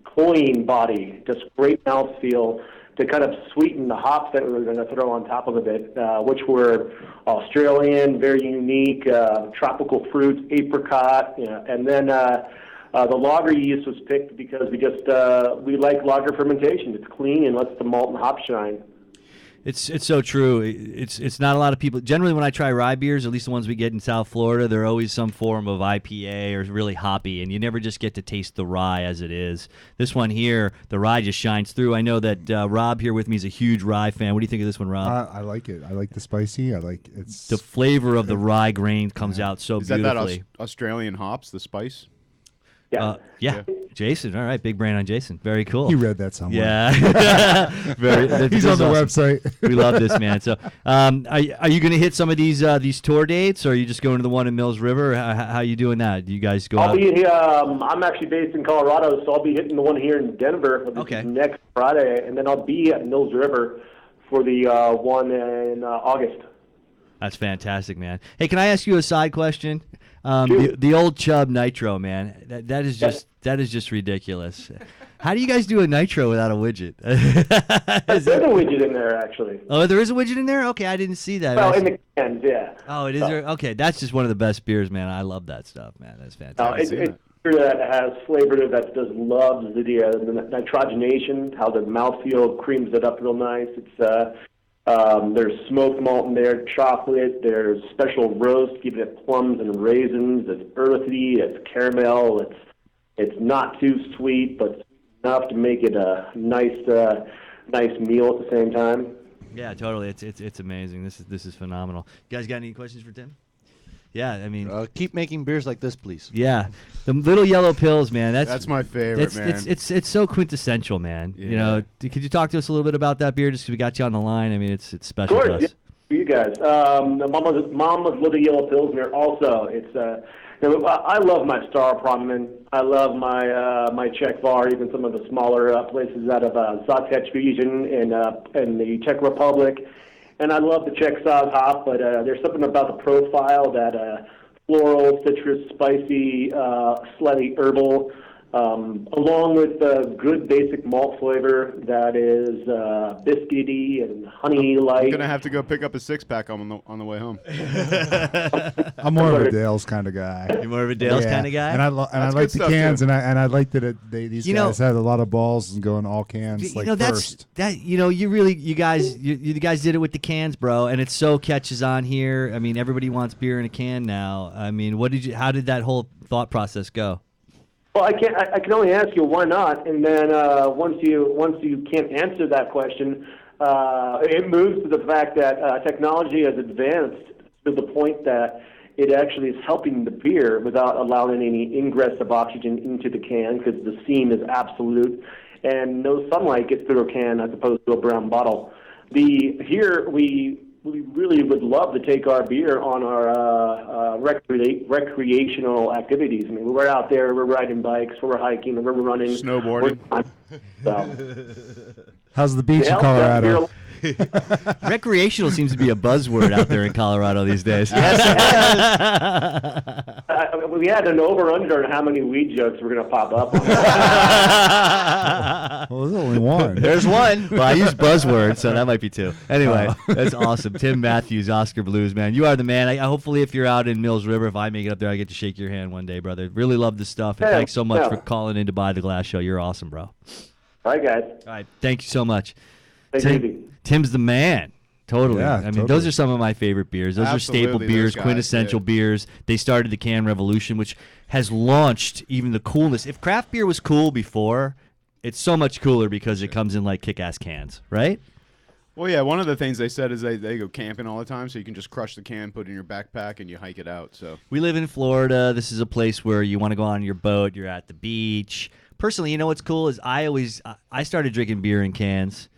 cloying body. Just great mouthfeel, to kind of sweeten the hops that we were going to throw on top of it, which were Australian, very unique, tropical fruits, apricot, and then the lager yeast was picked because we like lager fermentation. It's clean and lets the malt and hop shine. It's so true. It's not a lot of people. Generally, when I try rye beers, at least the ones we get in South Florida, they're always some form of IPA or really hoppy, and you never just get to taste the rye as it is. This one here, the rye just shines through. I know that Rob here with me is a huge rye fan. What do you think of this one, Rob? I like it. I like the spicy. I like it's the flavor of the rye grain comes out so Is beautifully. that Australian hops, the spice? Yeah. Jason. All right, big brain on Jason. Very cool. You read that somewhere. Yeah. He's on the website. We love this, man. So, are you going to hit some of these tour dates, or are you just going to the one in Mills River? How you doing that? Do you guys go out? I'm actually based in Colorado, so I'll be hitting the one here in Denver next Friday, and then I'll be at Mills River for the one in August. That's fantastic, man. Hey, can I ask you a side question? The old Chub Nitro, man. That is just ridiculous. How do you guys do a Nitro without a widget? There's a widget in there, actually. Oh, there is a widget in there? Okay, I didn't see that. Well, in the cans, yeah. Oh, it is there? Okay, that's just one of the best beers, man. I love that stuff, man. That's fantastic. It's beer that has flavor that just loves the nitrogenation, how the mouthfeel creams it up real nice. It's there's smoked malt in there, chocolate, there's special roast, keeping it plums and raisins, it's earthy, it's caramel, it's not too sweet, but enough to make it a nice meal at the same time. Yeah, totally. It's amazing. This is phenomenal. You guys got any questions for Tim? Yeah, I mean, keep making beers like this, please. Yeah, the little yellow pills, man. That's my favorite, man. It's so quintessential, man. Yeah. You know, could you talk to us a little bit about that beer, just because we got you on the line? I mean, it's special to us. Yeah, for you guys. Mama's Little Yellow Pilsner also. It's I love my Star Promen. I love my Czech Bar, even some of the smaller places out of Zatech region in the Czech Republic. And I love the Czech Saaz hop, but there's something about the profile that floral, citrus, spicy, slightly herbal, along with the good basic malt flavor that is biscuity and honey-like. I'm gonna have to go pick up a 6-pack on the way home. I'm more of a Dale's kind of guy. You're more of a Dale's kind of guy, and I like the cans, and I like that these guys had a lot of balls and going all cans first. You guys did it with the cans, bro, and it so catches on here. I mean, everybody wants beer in a can now. I mean, how did that whole thought process go? Well, I can only ask you why not, and then once you can't answer that question, it moves to the fact that technology has advanced to the point that it actually is helping the beer without allowing any ingress of oxygen into the can, because the seam is absolute, and no sunlight gets through a can as opposed to a brown bottle. Here we really would love to take our beer on our recreational activities. I mean, we're out there, we're riding bikes, we're hiking, we're running, snowboarding. How's the beach in Colorado? Recreational seems to be a buzzword out there in Colorado these days. We had an over-under on how many weed jokes were going to pop up. Well, there's only one. There's one. Well, I use buzzwords, so that might be two. Anyway, that's awesome. Tim Matthews, Oscar Blues, man. You are the man. Hopefully, if you're out in Mills River, if I make it up there, I get to shake your hand one day, brother. Really love the stuff, and thanks so much for calling in to Buy the Glass Show. You're awesome, bro. All right, guys. All right, thank you so much. Thank Tim's the man. Totally. Yeah, I mean, those are some of my favorite beers. Those are staple beers, quintessential beers. They started the can revolution, which has launched even the coolness. If craft beer was cool before, it's so much cooler because it comes in like kick-ass cans, right? Well, yeah, one of the things they said is they go camping all the time, so you can just crush the can, put it in your backpack, and you hike it out. So we live in Florida. This is a place where you want to go on your boat. You're at the beach. Personally, you know what's cool is I started drinking beer in cans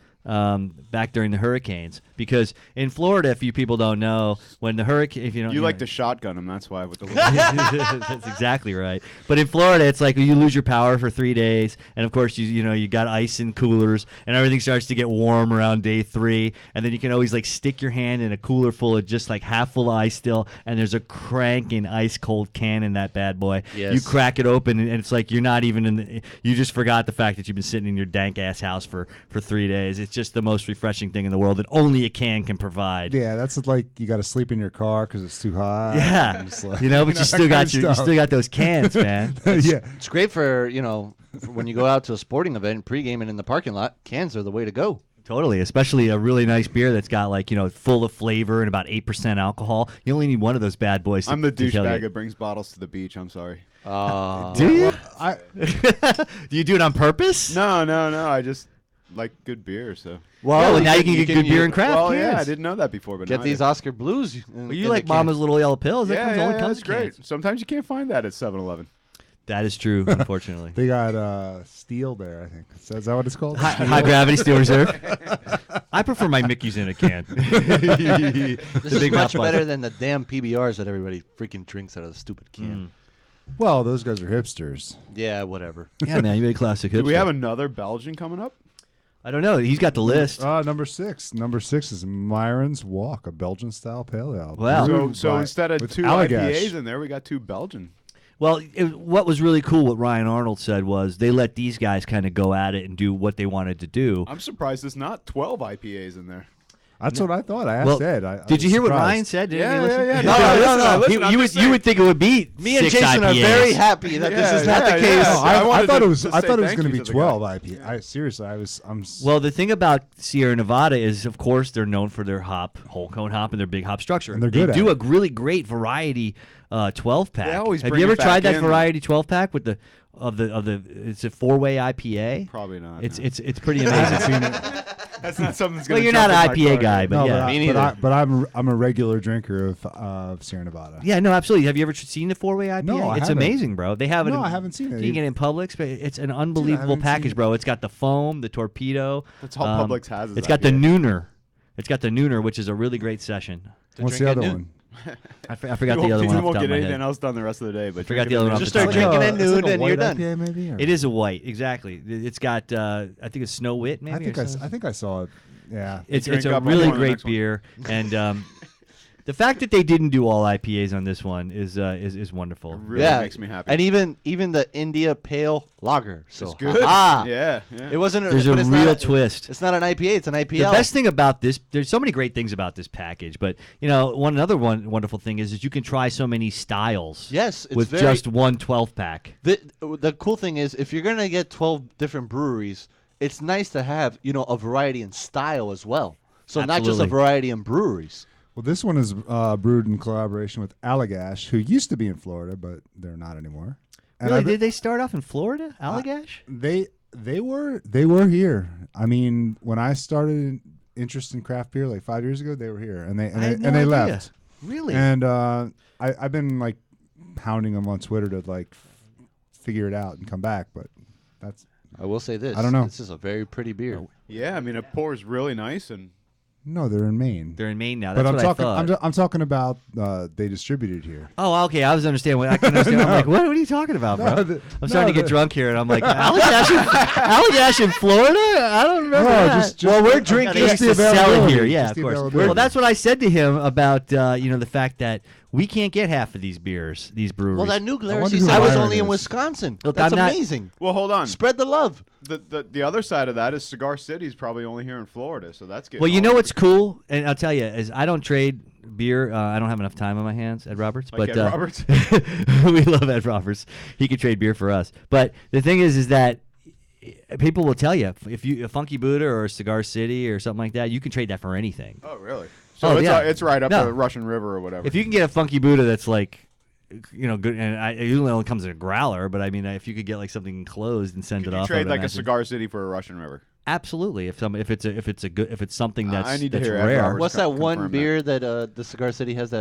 back during the hurricanes, because in Florida, if you people don't know, when the hurricane, if you don't, you like to shotgun them, that's why with the that's exactly right. But in Florida, it's like you lose your power for 3 days, and of course you got ice in coolers, and everything starts to get warm around day 3, and then you can always like stick your hand in a cooler full of just like half full of ice still, and there's a cranking ice cold can in that bad boy. Yes. You crack it open, and it's like you're not even you just forgot the fact that you've been sitting in your dank ass house for 3 days. It's just the most refreshing thing in the world that only a can can provide. Yeah, that's like you got to sleep in your car because it's too hot. Yeah, and just like- you know, but you that still kind got of you stuff. still got those cans, man. Yeah, It's great for for when you go out to a sporting event, pregame and in the parking lot. Cans are the way to go. Totally, especially a really nice beer that's got like full of flavor and about 8% alcohol. You only need one of those bad boys. I'm the to kill douchebag you. that brings bottles to the beach. I'm sorry. Do you? I Do you do it on purpose? No. I just like good beer. So. Well, now you can get good beer and craft Well, cans. yeah, I didn't know that before, but Get now I these do. Oscar Blues. Well, you like Mama's Little Yellow Pills? That Yeah, comes, yeah, only yeah, comes that's in great. cans. Sometimes you can't find that at 7-Eleven. That is true, unfortunately. they got steel there. I think is that what it's called? High gravity steel reserve. I prefer my Mickey's in a can. This is much better than the damn PBRs that everybody freaking drinks out of the stupid can. Well, those guys are hipsters. Yeah, whatever. Yeah, man, you made a classic hipster. Do we have another Belgian coming up? I don't know. He's got the list. Number 6. Number 6 is Myron's Walk, a Belgian style pale ale. Wow. brewed So by- instead of with 2 Allagash. IPAs in there, we got 2 Belgian. Well, what was really cool, what Ryan Arnold said was they let these guys kind of go at it and do what they wanted to do. I'm surprised there's not 12 IPAs in there. That's what I thought. I Well, said. I did you was hear what surprised. Ryan said? Did Yeah, anybody listen? yeah. No, I listen, I'm You just would saying. think it would be Me and 6 Jason are IPAs. very happy that this is not the yeah, case. yeah. No, I I wanted thought to- it was. to I say thought it was thank going to you be to the 12 guy. IPA. Seriously, I'm. Well, the thing about Sierra Nevada is, of course, they're known for their whole cone hop and their big hop structure. And they're they good at do it. a really great variety 12 pack. They always Have bring you it ever tried back that in. variety 12 pack with the it's a 4-way IPA? Probably not. It's no. it's pretty amazing. That's not something that's Well, going to you're not an IPA guy, but No, yeah. but, Me neither. I'm a regular drinker of Sierra Nevada. Yeah, no, absolutely. Have you ever seen the 4-way IPA? No, I it's haven't. amazing, bro. They have it. No, in- I haven't seen it. You can get it in Publix, but it's an unbelievable haven't package, seen- bro. It's got the foam, the torpedo. That's all Publix has is It's got the IPA. nooner. It's got the nooner, which is a really great session. What's drink the at other noon. one? I forgot You the other won't, one you off the won't top get of my anything head. else done the rest of the day. But forgot drink the it other in one Just off start the top of my drinking head. at It's like noon a and white you're done. IPA maybe. Or? It is a white, exactly. It's got I think it's Snow Wit, maybe. I think or I something. think I saw it. Yeah. It's drink a up on really one of the great next one. beer, and the fact that they didn't do all IPAs on this one is wonderful. Really Yeah, makes me happy. And even the India Pale Lager. So It's good. aha. Yeah. It wasn't. There's a but it's not real twist. It's not an IPA. It's an IPL. The best thing about this, there's so many great things about this package, but another wonderful thing is you can try so many styles. Yes, it's with very- just one 12 pack. The cool thing is, if you're gonna get 12 different breweries, it's nice to have a variety in style as well. So not just a Absolutely. variety in breweries. Well, this one is brewed in collaboration with Allagash, who used to be in Florida, but they're not anymore. And Really? I- Did they start off in Florida, Allagash? They were here. I mean, when I started interest in craft beer like 5 years ago, they were here, and they I had no they idea. left. Really? And I've been like pounding them on Twitter to like figure it out and come back, but that's I will say this. I don't know. This is a very pretty beer. Yeah, I mean, it pours really nice, and no, they're in Maine. They're in Maine now. But That's I'm what talking. I thought. I'm talking about they distributed here. Oh, okay. I was understanding. I can understand. I'm like, what are you talking about, bro? I'm starting to get drunk here, and I'm like, Allagash in Florida? I don't remember No, that. just- Well, we're drinking- They used just the to sell it here. availability, Yeah, just of the course. availability. Well, that's what I said to him about the fact that we can't get half of these beers, these breweries. Well, that new Glarus, wonder he who said was Byron only in is. Wisconsin. Look, That's I'm not- amazing. well, hold on. Spread the love. The other side of that is Cigar City's probably only here in Florida, so that's good. Well, you know what's cool, and I'll tell you, is I don't trade beer. I don't have enough time on my hands, Ed Roberts. Like but Ed Roberts? we love Ed Roberts. He could trade beer for us. But the thing is that people will tell you if you a Funky Buddha or a Cigar City or something like that, you can trade that for anything. Oh, really? So Oh, it's, yeah. it's right up No. the Russian River or whatever. If you can get a Funky Buddha that's like, good, and it usually only comes in a growler, but I mean, if you could get like something enclosed and send Could it you off, I trade would like a imagine. Cigar City for a Russian River? Absolutely. If it's something that's I need to that's hear Ed rare. Roberts What's that one confirm beer that the Cigar City has?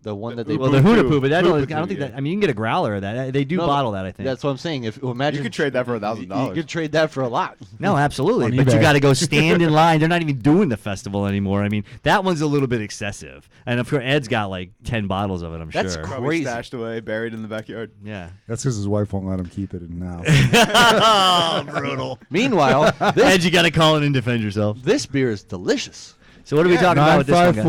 The one that they Well, Hoopoo, the Hoonapoo, but that Hoopoo, I don't think yeah. that. I mean, you can get a growler of that. They do No, bottle that, I think. That's what I'm saying. If imagine You could trade that for You $1,000. could trade that for a lot. No, absolutely. On But you eBay. got to go stand in line. They're not even doing the festival anymore. I mean, that one's a little bit excessive. And of course, Ed's got like 10 bottles of it, I'm That's sure. crazy. Probably stashed away, buried in the backyard. Yeah. That's because his wife won't let him keep it in the house. Oh, brutal. Meanwhile, Ed, you got to call in and defend yourself. this beer is delicious. So what are we talking about with this one, guy?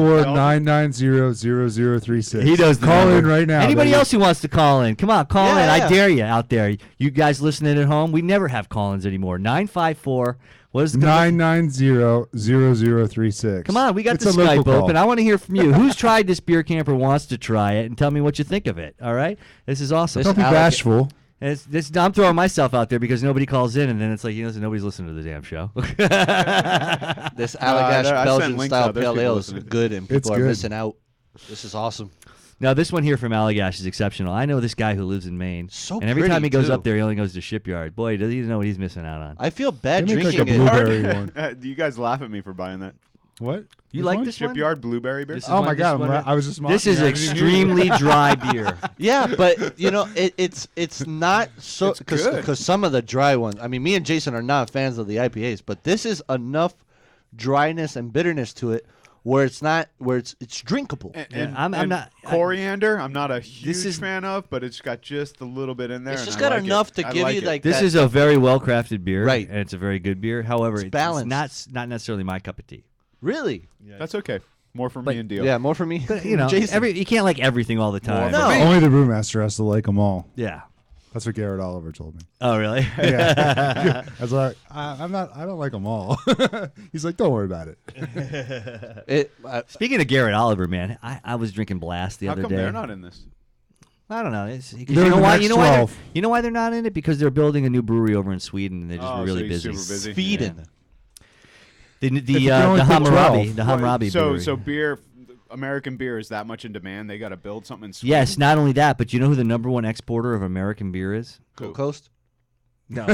954-990-0036. He knows the Call number. in right now. Anybody baby. else who wants to call in, come on, call in. Yeah. I dare you out there. You guys listening at home, we never have call-ins anymore. 954. What is the 990-0036. Come on, we got It's the a local Skype call. open. I want to hear from you. Who's tried this beer camper, wants to try it, and tell me what you think of it. All right? This is awesome. Don't be bashful. I'm throwing myself out there because nobody calls in, and then it's like, nobody's listening to the damn show. This I Allagash sent Belgian links style out. There's pale people ale is listening. good, and It's people are good. missing out. This is awesome. Now, this one here from Allagash is exceptional. I know this guy who lives in Maine. So and every time pretty, he goes too. up there, he only goes to Shipyard. Boy, does he know what he's missing out on. I feel bad They make like drinking a it. blueberry one. Do you guys laugh at me for buying that? What? You Which like one? this one? Shipyard blueberry beer? This is Oh one- my this God! one- I was just. This is mocking you. extremely dry beer. Yeah, but it's not so It's good. because some of the dry ones. I mean, me and Jason are not fans of the IPAs, but this is enough dryness and bitterness to it where it's drinkable. And, I'm and not- coriander. I'm not a huge is- fan of, but it's got just a little bit in there. It's and just I got like enough it. to I give like you it. like This that. is a very well-crafted beer, Right. And it's a very good beer. However, it's balanced. not necessarily my cup of tea. Really. That's okay. More for But- me and Dio. Yeah, more for me. But Jason. you can't like everything all the time. No. Only the brewmaster has to like them all. Yeah. That's what Garrett Oliver told me. Oh, really? Yeah. I was like, I don't like them all. He's like, don't worry about it. Speaking of Garrett Oliver, man, I was drinking Blast the How other come day. they're not in this? I don't know. They're You know the why? next You know why? 12. You know why they're not in it? Because they're building a new brewery over in Sweden, and they're just Oh, really so he's busy. super busy. Sweden. The If you can only put Hammurabi, 12. the Hammurabi So brewery. so beer, American beer is that much in demand? They got to build something in Sweden? Yes, not only that, but you know who the number one exporter of American beer is? Gold Coast. No,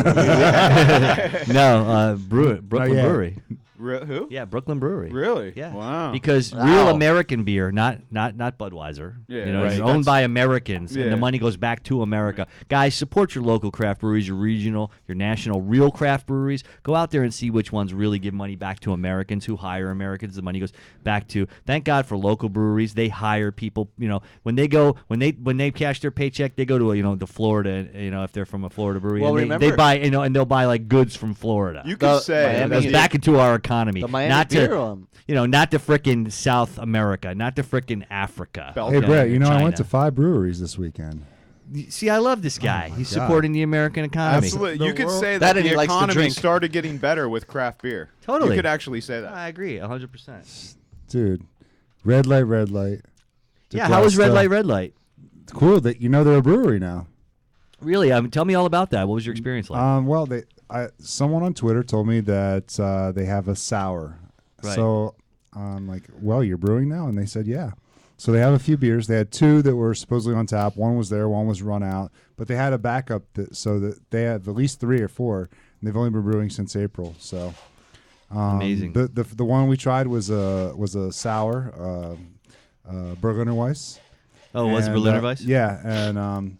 Brooklyn yet. Brewery. Who? Yeah, Brooklyn Brewery. Really? Yeah. Wow. Because real Wow. American beer, not Budweiser. Yeah, you know, right. it's owned That's- by Americans, and Yeah. the money goes back to America. Guys, support your local craft breweries, your regional, your national, real craft breweries. Go out there and see which ones really give money back to Americans, who hire Americans. The money goes back to. Thank God for local breweries. They hire people. You know, when they cash their paycheck, they go to to Florida. You know, if they're from a Florida brewery, Well, and they remember- buy and they'll buy like goods from Florida. You could The say Miami Goes Heat. back into our economy, The Miami not beer, to not to frickin' South America, not to frickin' Africa. Bel- Hey, Okay, Brett, you know, I China. went to 5 breweries this weekend. See, I love this guy. He's God. supporting the American economy. Absolutely. The You could world- say That that and the he likes to economy drink. started getting better with craft beer. Totally. You could actually say that. I agree, 100%. Dude, red light, red light. Yeah, how was Red Light, Red Light? Cool that they're a brewery now. Really? Tell me all about that. What was your experience like? Well, someone on Twitter told me that they have a sour. Right. So I'm like, well, you're brewing now? And they said, yeah. So they have a few beers. They had 2 that were supposedly on tap. One was there, one was run out. But they had a backup so that they had at least 3 or 4. And they've only been brewing since April. So Amazing. The one we tried was a sour, Berliner Weiss. Oh, was it And, Berliner Weiss? Yeah, and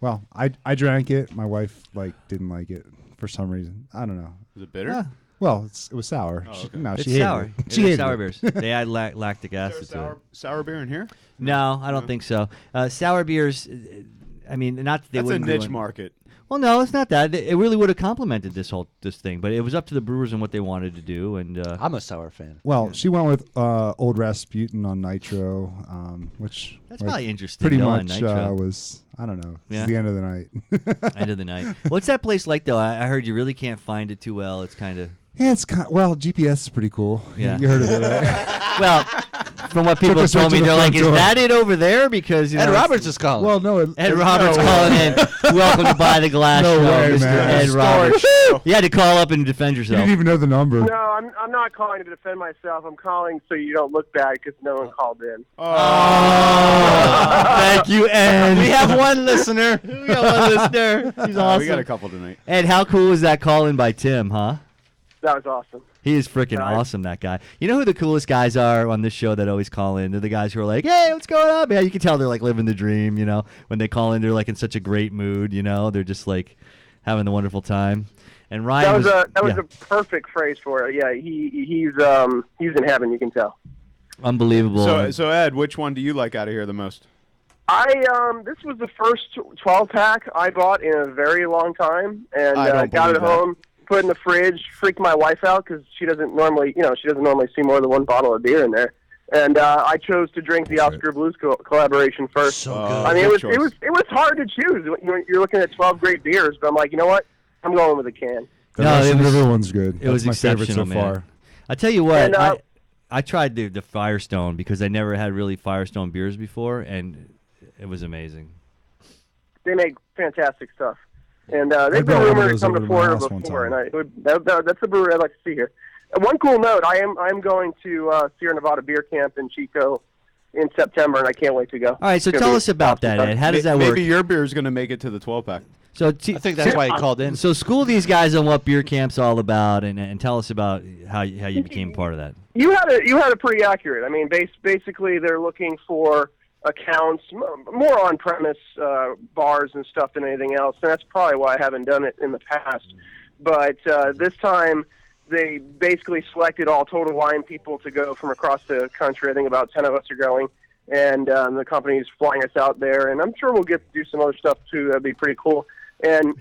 well, I drank it. My wife didn't like it for some reason. I don't know. Is it bitter? Ah, Well, it was sour. Oh, She- okay. No, it's she hated sour. it. It She is hated sour it. beers. They add lactic Is acid to there it. sour beer in here? No, I don't think so. Sour beers, I mean, not that they That's a wouldn't do niche it. market. Well, no, it's not that. It really would have complemented this thing, but it was up to the brewers and what they wanted to do. And I'm a sour fan. Well, she went with Old Rasputin on Nitro, which that's probably interesting. pretty though, on much Nitro. was, I don't know, Yeah. it's the end of the night. End of the night. What's that place like though? I heard you really can't find it too well. It's kind of Yeah, it's GPS is pretty cool. Yeah. You heard of it, right? well, from what people us told right me, to the they're like, front "Is door." that it over there?" Because Ed Roberts is calling. Well, no. Ed Roberts calling in. Welcome to Buy the Glass No Show, way, Mr. man. Ed Roberts. You had to call up and defend You yourself. didn't even know the number. No, I'm not calling to defend myself. I'm calling so you don't look bad because no one called in. Thank you, Ed. we have one listener. We got one listener. He's awesome. We got a couple tonight. Ed, how cool was that call in by Tim, huh? That was awesome. He is freaking Nice. awesome, that guy. You know who the coolest guys are on this show that always call in? They're the guys who are like, "Hey, what's going on, man?" You can tell they're like living the dream, you know. When they call in, they're like in such a great mood, you know. They're just like having the wonderful time. And Ryan That was yeah, a perfect phrase for it. Yeah, he's in heaven. You can tell. unbelievable. So Ed, which one do you like out of here the most? This was the first 12-pack I bought in a very long time, and I don't got it believe that. home. put in the fridge. Freaked my wife out because she doesn't normally see more than one bottle of beer in there. And I chose to drink the Oscar Blues collaboration first. So good. I mean, it was hard to choose. You're looking at 12 great beers, but I'm like, you know what? I'm going with a can. The No, Russian it was- River one's good. It was That's my favorite so exceptional, man. far. I tell you what, And, I tried the Firestone because I never had really Firestone beers before, and it was amazing. They make fantastic stuff. And I they've been brought one of rumored to those come over to to my Florida house one before, time. and that's a brewery I'd like to see here. One cool note: I'm going to Sierra Nevada Beer Camp in Chico in September, and I can't wait to go. All right, so It's gonna tell be us about that, Ed. How does that work? Maybe your beer is going to make it to the 12-pack. So I think that's why he called in. So school these guys on what beer camp's all about, and tell us about how you became part of that. You had it pretty accurate. I mean, basically they're looking for accounts, more on-premise bars and stuff than anything else, and that's probably why I haven't done it in the past. But this time, they basically selected all Total Wine people to go from across the country. I think about 10 of us are going, and the company's flying us out there, and I'm sure we'll get to do some other stuff too. That'd be pretty cool. And,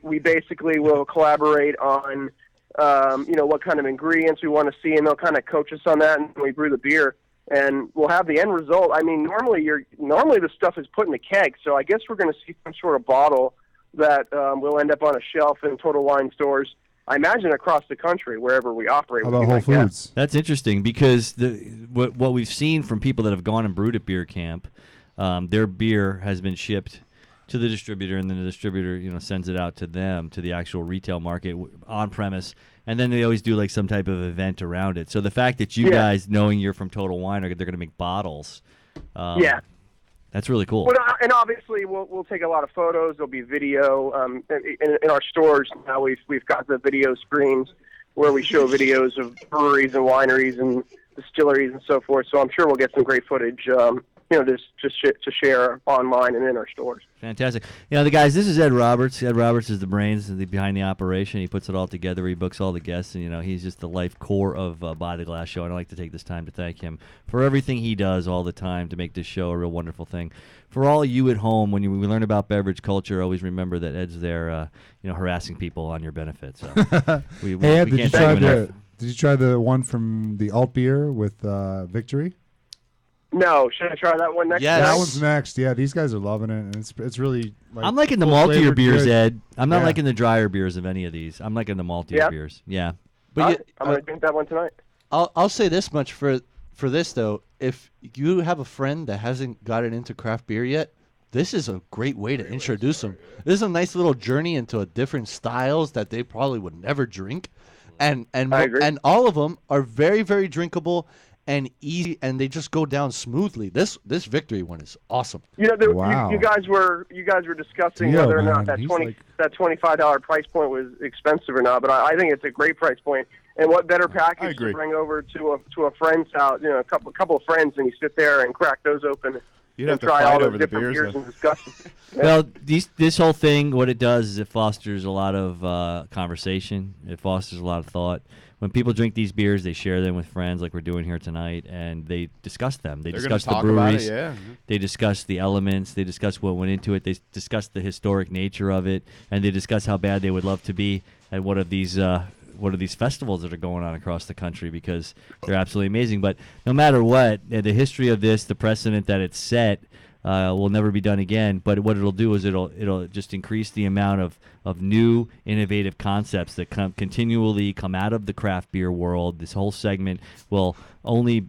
we basically will collaborate on, what kind of ingredients we want to see, and they'll kind of coach us on that, and we brew the beer. And we'll have the end result. I mean, normally the stuff is put in a keg, so I guess we're going to see some sort of bottle that will end up on a shelf in Total Wine stores. I imagine across the country, wherever we operate. How would about be Whole like that. Foods? That's interesting because what we've seen from people that have gone and brewed at beer camp, their beer has been shipped to the distributor, and then the distributor, sends it out to them, to the actual retail market on premise, and then they always do like some type of event around it. So the fact that you guys, knowing you're from Total Wine, they're going to make bottles. That's really cool. Well, and obviously we'll take a lot of photos. There'll be video. In our stores now, we've got the video screens where we show videos of breweries and wineries and distilleries and so forth. So I'm sure we'll get some great footage. Just to share online and in our stores. Fantastic. The guys, this is Ed Roberts. Ed Roberts is the brains behind the operation. He puts it all together. He books all the guests, and, he's just the life core of By the Glass Show. And I'd like to take this time to thank him for everything he does all the time to make this show a real wonderful thing. For all of you at home, when we learn about beverage culture, always remember that Ed's there, harassing people on your benefit. So we Hey, Ed, we can't thank him enough. did you try the one from the alt beer with Victory? No, should I try that one next? Yes. That one's next. Yeah, these guys are loving it, and it's really. I'm liking the full maltier flavored beers, good. Ed. I'm not Yeah. liking the drier beers of any of these. I'm liking the maltier beers. Yeah. But I'm going to drink that one tonight. I'll say this much for this though: if you have a friend that hasn't gotten into craft beer yet, this is a great way to introduce them. This is a nice little journey into a different styles that they probably would never drink, and I agree. and all of them are very, very drinkable and easy, and they just go down smoothly. This Victory one is awesome. Wow. You guys were discussing Dio, whether or man, not that he's that $25 price point was expensive or not, but I think it's a great price point. And what better I package agree. to bring over to a friend's house? A couple of friends, and you sit there and crack those open. You'd and have to try fight all those over the different beers, beers though. and discuss them. Yeah. Well, this whole thing, what it does is it fosters a lot of conversation. It fosters a lot of thought. When people drink these beers, they share them with friends like we're doing here tonight, and they discuss them. They They're gonna discuss the talk about it, breweries. yeah. They discuss the elements. They discuss what went into it. They discuss the historic nature of it, and they discuss how bad they would love to be at one of these festivals that are going on across the country because they're absolutely amazing. But no matter what, the history of this, the precedent that it's set, will never be done again. But what it'll do is it'll just increase the amount of new innovative concepts that continually come out of the craft beer world. This whole segment will only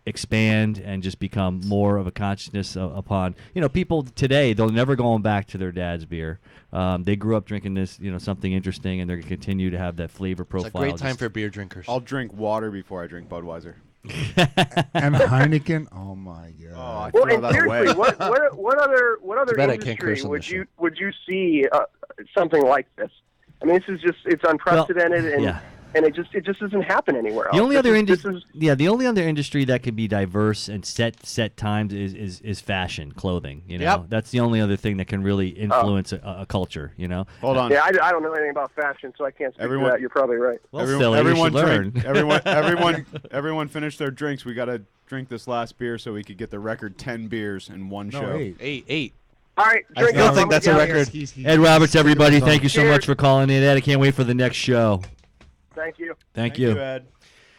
expand and just become more of a consciousness upon people today. They're never going back to their dad's beer. They grew up drinking this something interesting, and they're going to continue to have that flavor It's profile. a great time for beer drinkers. I'll drink water before I drink Budweiser. And Heineken. Oh my god. Oh, I Well, throw and that seriously, away. what other Too bad I can't industry curse on would this you see something like this? I mean, this is it's unprecedented, and it just doesn't happen anywhere else. The only other industry, the only other industry that could be diverse and set times is fashion, clothing. Yep. That's the only other thing that can really influence a culture. Hold on. Yeah, I don't know anything about fashion, so I can't speak Everyone- to that. You're probably right. Well, everyone learn. drink. Everyone finished their drinks. We got to drink this last beer so we could get the record 10 beers in one show. No, 8. Eight. All right, I drink still up. think I'm that's a gonna get out record. of here. Ed Roberts, everybody, thank you so Cheers. much for calling in. Ed, I can't wait for the next show. Thank you. Thank you. Ed.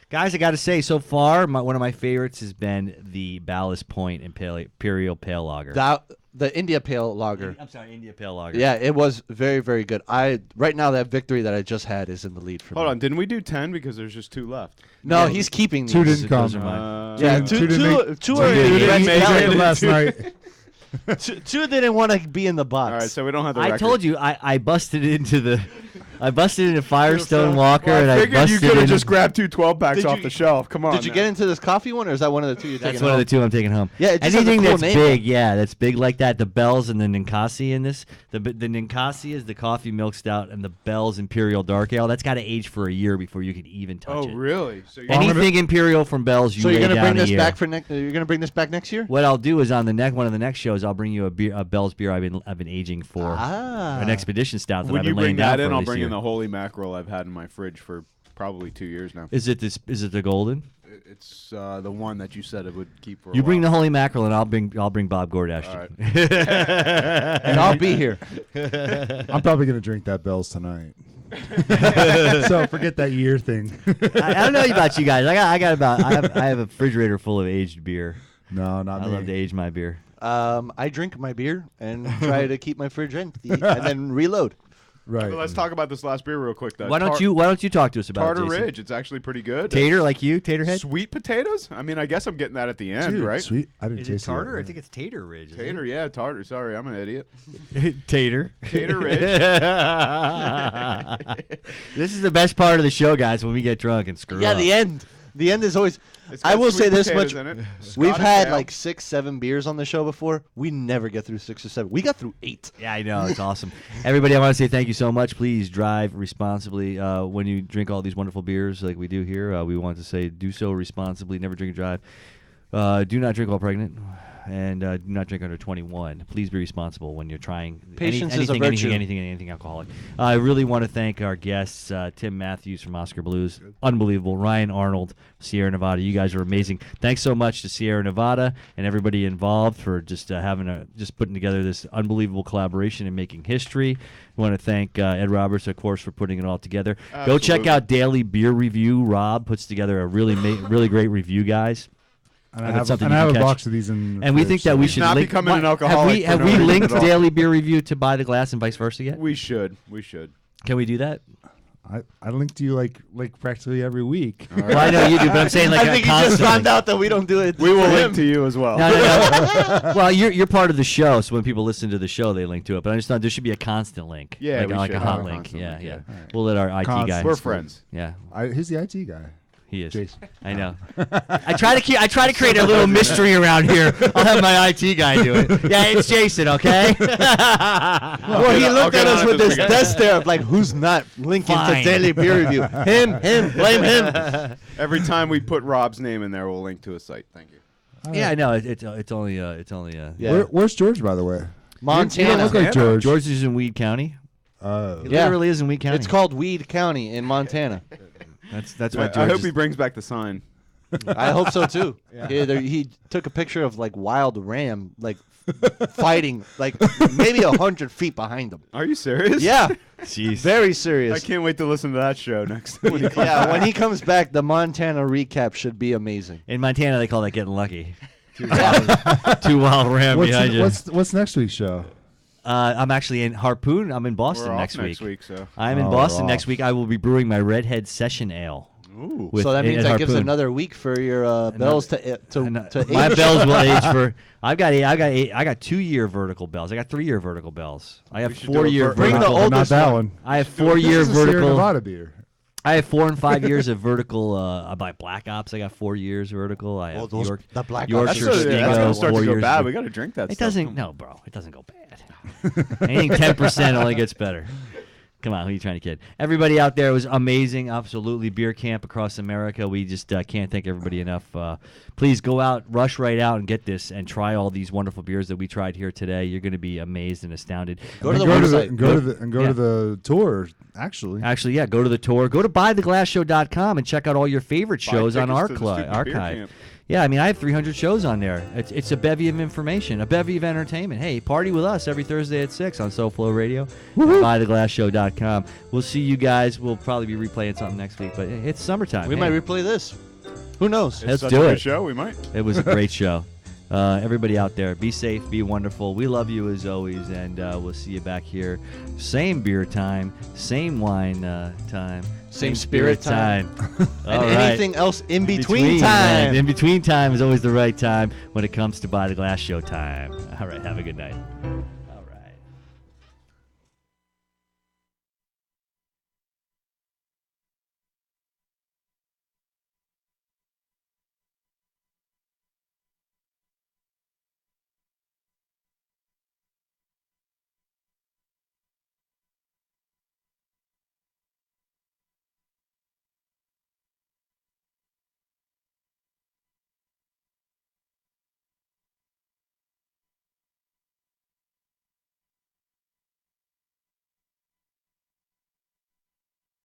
Guys, I got to say, so far, one of my favorites has been the Ballast Point Imperial Pale Lager. The India Pale Lager. I'm sorry, India Pale Lager. Yeah, it was very, very good. Right now that victory that I just had is in the lead for Hold me. on, didn't we do 10 because there's just 2 left? No, he's keeping these. Two didn't come. Those are mine. Yeah, Two didn't two make- are two in didn't Red make Valley. it last night. Two didn't want to be in the box. All right, so we don't have the I record. told you, I busted into Firestone Walker, Well, and I I figured you busted could have in. just grabbed 2 12-packs Did off you- the shelf. Come on. Did you now. get into this coffee one, or is that one of the two you're That's taking one home? of the 2 I'm taking home. Yeah, it just has a anything cool that's name. big, that's big like that. The Bell's and the Ninkasi in this. The Ninkasi is the coffee milk stout, and the Bell's Imperial Dark Ale. That's got to age for a year before you can even touch Oh, it. really? So you're Anything Imperial from Bell's, you So you're lay gonna down bring a this year. back for next? You're gonna bring this back next year? What I'll do is on one of the next shows, I'll bring you a Bell's beer I've been aging for an expedition stout that When I've you been laying bring down that for in, at I'll least a bring year. in the holy mackerel I've had in my fridge for probably 2 years now. Is it the golden? It's the one that you said it would keep for a You bring the while. holy mackerel, and I'll bring Bob Gordash. All right. And I'll be here. I'm probably gonna drink that Bell's tonight. So forget that year thing. I don't know about you guys. I have a refrigerator full of aged beer. No, not I me. love to age my beer. I drink my beer and try to keep my fridge empty, and then reload. Right. But let's talk about this last beer real quick, though. Why don't you talk to us about Tartar it, Jason? Ridge? It's actually pretty good. Tater like you, Tater head? Sweet potatoes? I mean, I guess I'm getting that at the end, Dude, right? Sweet. I didn't Is it taste tartar? It. I think it's Tater Ridge. Tater, yeah, tartar. Sorry, I'm an idiot. Tater. Tater Ridge. This is the best part of the show, guys, when we get drunk and screw Yeah, up. the end. The end is always. It's I got will sweet say this potatoes much: in it. we've Scottish had ale. like 6, 7 beers on the show before. We never get through 6 or 7. We got through 8. Yeah, I know. It's awesome. Everybody, I want to say thank you so much. Please drive responsibly when you drink all these wonderful beers like we do here. We want to say do so responsibly. Never drink and drive. Do not drink while pregnant. And do not drink under 21. Please be responsible when you're trying Patience is a anything alcoholic. I really want to thank our guests, Tim Matthews from Oscar Blues, unbelievable. Ryan Arnold, Sierra Nevada. You guys are amazing. Thanks so much to Sierra Nevada and everybody involved for just putting together this unbelievable collaboration and making history. I want to thank Ed Roberts, of course, for putting it all together. Go check Absolutely. out Daily Beer Review. Rob puts together a really great review, guys. And That's I have, something and you I can have a catch. box of these in. the And we fridge, think that so- we should not link. becoming an Have alcoholic we for have no we reason linked at all. Daily Beer Review to Buy the Glass and vice versa yet? We should. We should. Can we do that? I link to you like practically every week. Well, I know you do, but I'm saying like I think he just found out that we don't do it. We will for link him. to you as well. No. Well, you're part of the show, so when people listen to the show, they link to it. But I just thought there should be a constant link. Yeah, we like should a have hot a link. constant Yeah, link, yeah. yeah. We'll let our IT guy. Constant. We're friends. Yeah, Who's the IT guy? he is. Jason. I know. I try to create a little mystery around here. I'll have my IT guy do it. Yeah, it's Jason. Okay. Well, he I'll looked get at us on with this his again. desk there of like, who's not linking Fine. to Daily Beer Review? Him, blame him. Every time we put Rob's name in there, we'll link to a site. Thank you. Yeah, I know. It's only Yeah. Where's George, by the way? You Montana. don't look like George. George is in Weed County. It Yeah. literally is in Weed County. It's called Weed County in Montana. That's why I George hope is- he brings back the sign. I hope so too. He took a picture of like wild ram like fighting like maybe 100 feet behind him. Are you serious? Yeah, Jeez. very I serious. can't wait to listen to that show next. When he comes Yeah, back. when he comes back, the Montana recap should be amazing. In Montana, they call that getting lucky. Two wild ram behind you. What's next week's show? I'm actually in Harpoon. I'm in Boston We're off next week. so. I'm in Oh, Boston we're next off. week. I will be brewing my Redhead Session Ale. Ooh. with- So that means at that gives Harpoon. another week for your bells to My age. bells will age for. I got 2-year vertical bells. I got 3-year vertical bells. I have We should do a 4-year Bring the vertical. oldest Not that one. one. I have 4-year This is a Sierra vertical. Nevada beer. I have 4 and 5 years of vertical. I buy Black Ops. I got 4 years vertical. I have those- York, the Black Ops. Yorkshire That's Stingo, gonna start 4 to go years. bad. We got to drink that. It stuff. doesn't. No, bro. It doesn't go bad. Anything 10% only gets better. Come on, who are you trying to kid? Everybody out there was amazing. Absolutely, beer camp across America. We just can't thank everybody enough. Please go out, rush right out, and get this, and try all these wonderful beers that we tried here today. You're going to be amazed and astounded. Go to the Go to website. go to the tour. Actually, Actually, yeah, go to the tour. Go to buytheglassshow.com and check out all your favorite Buy shows on tickets to the stupid beer archive. camp. Yeah, I mean, I have 300 shows on there. It's a bevy of information, a bevy of entertainment. Hey, party with us every Thursday at 6 on SoFlo Radio, BuyTheGlassShow.com. We'll see you guys. We'll probably be replaying something next week, but it's summertime. We might replay this. Who knows? Let's Such do a good it. show. We might. It was a great show. Everybody out there, be safe, be wonderful. We love you as always, and we'll see you back here. Same beer time, same wine time, Same spirit time. All And right. anything else in between man. time. In between time is always the right time when it comes to Buy the Glass Show time. All right, have a good night.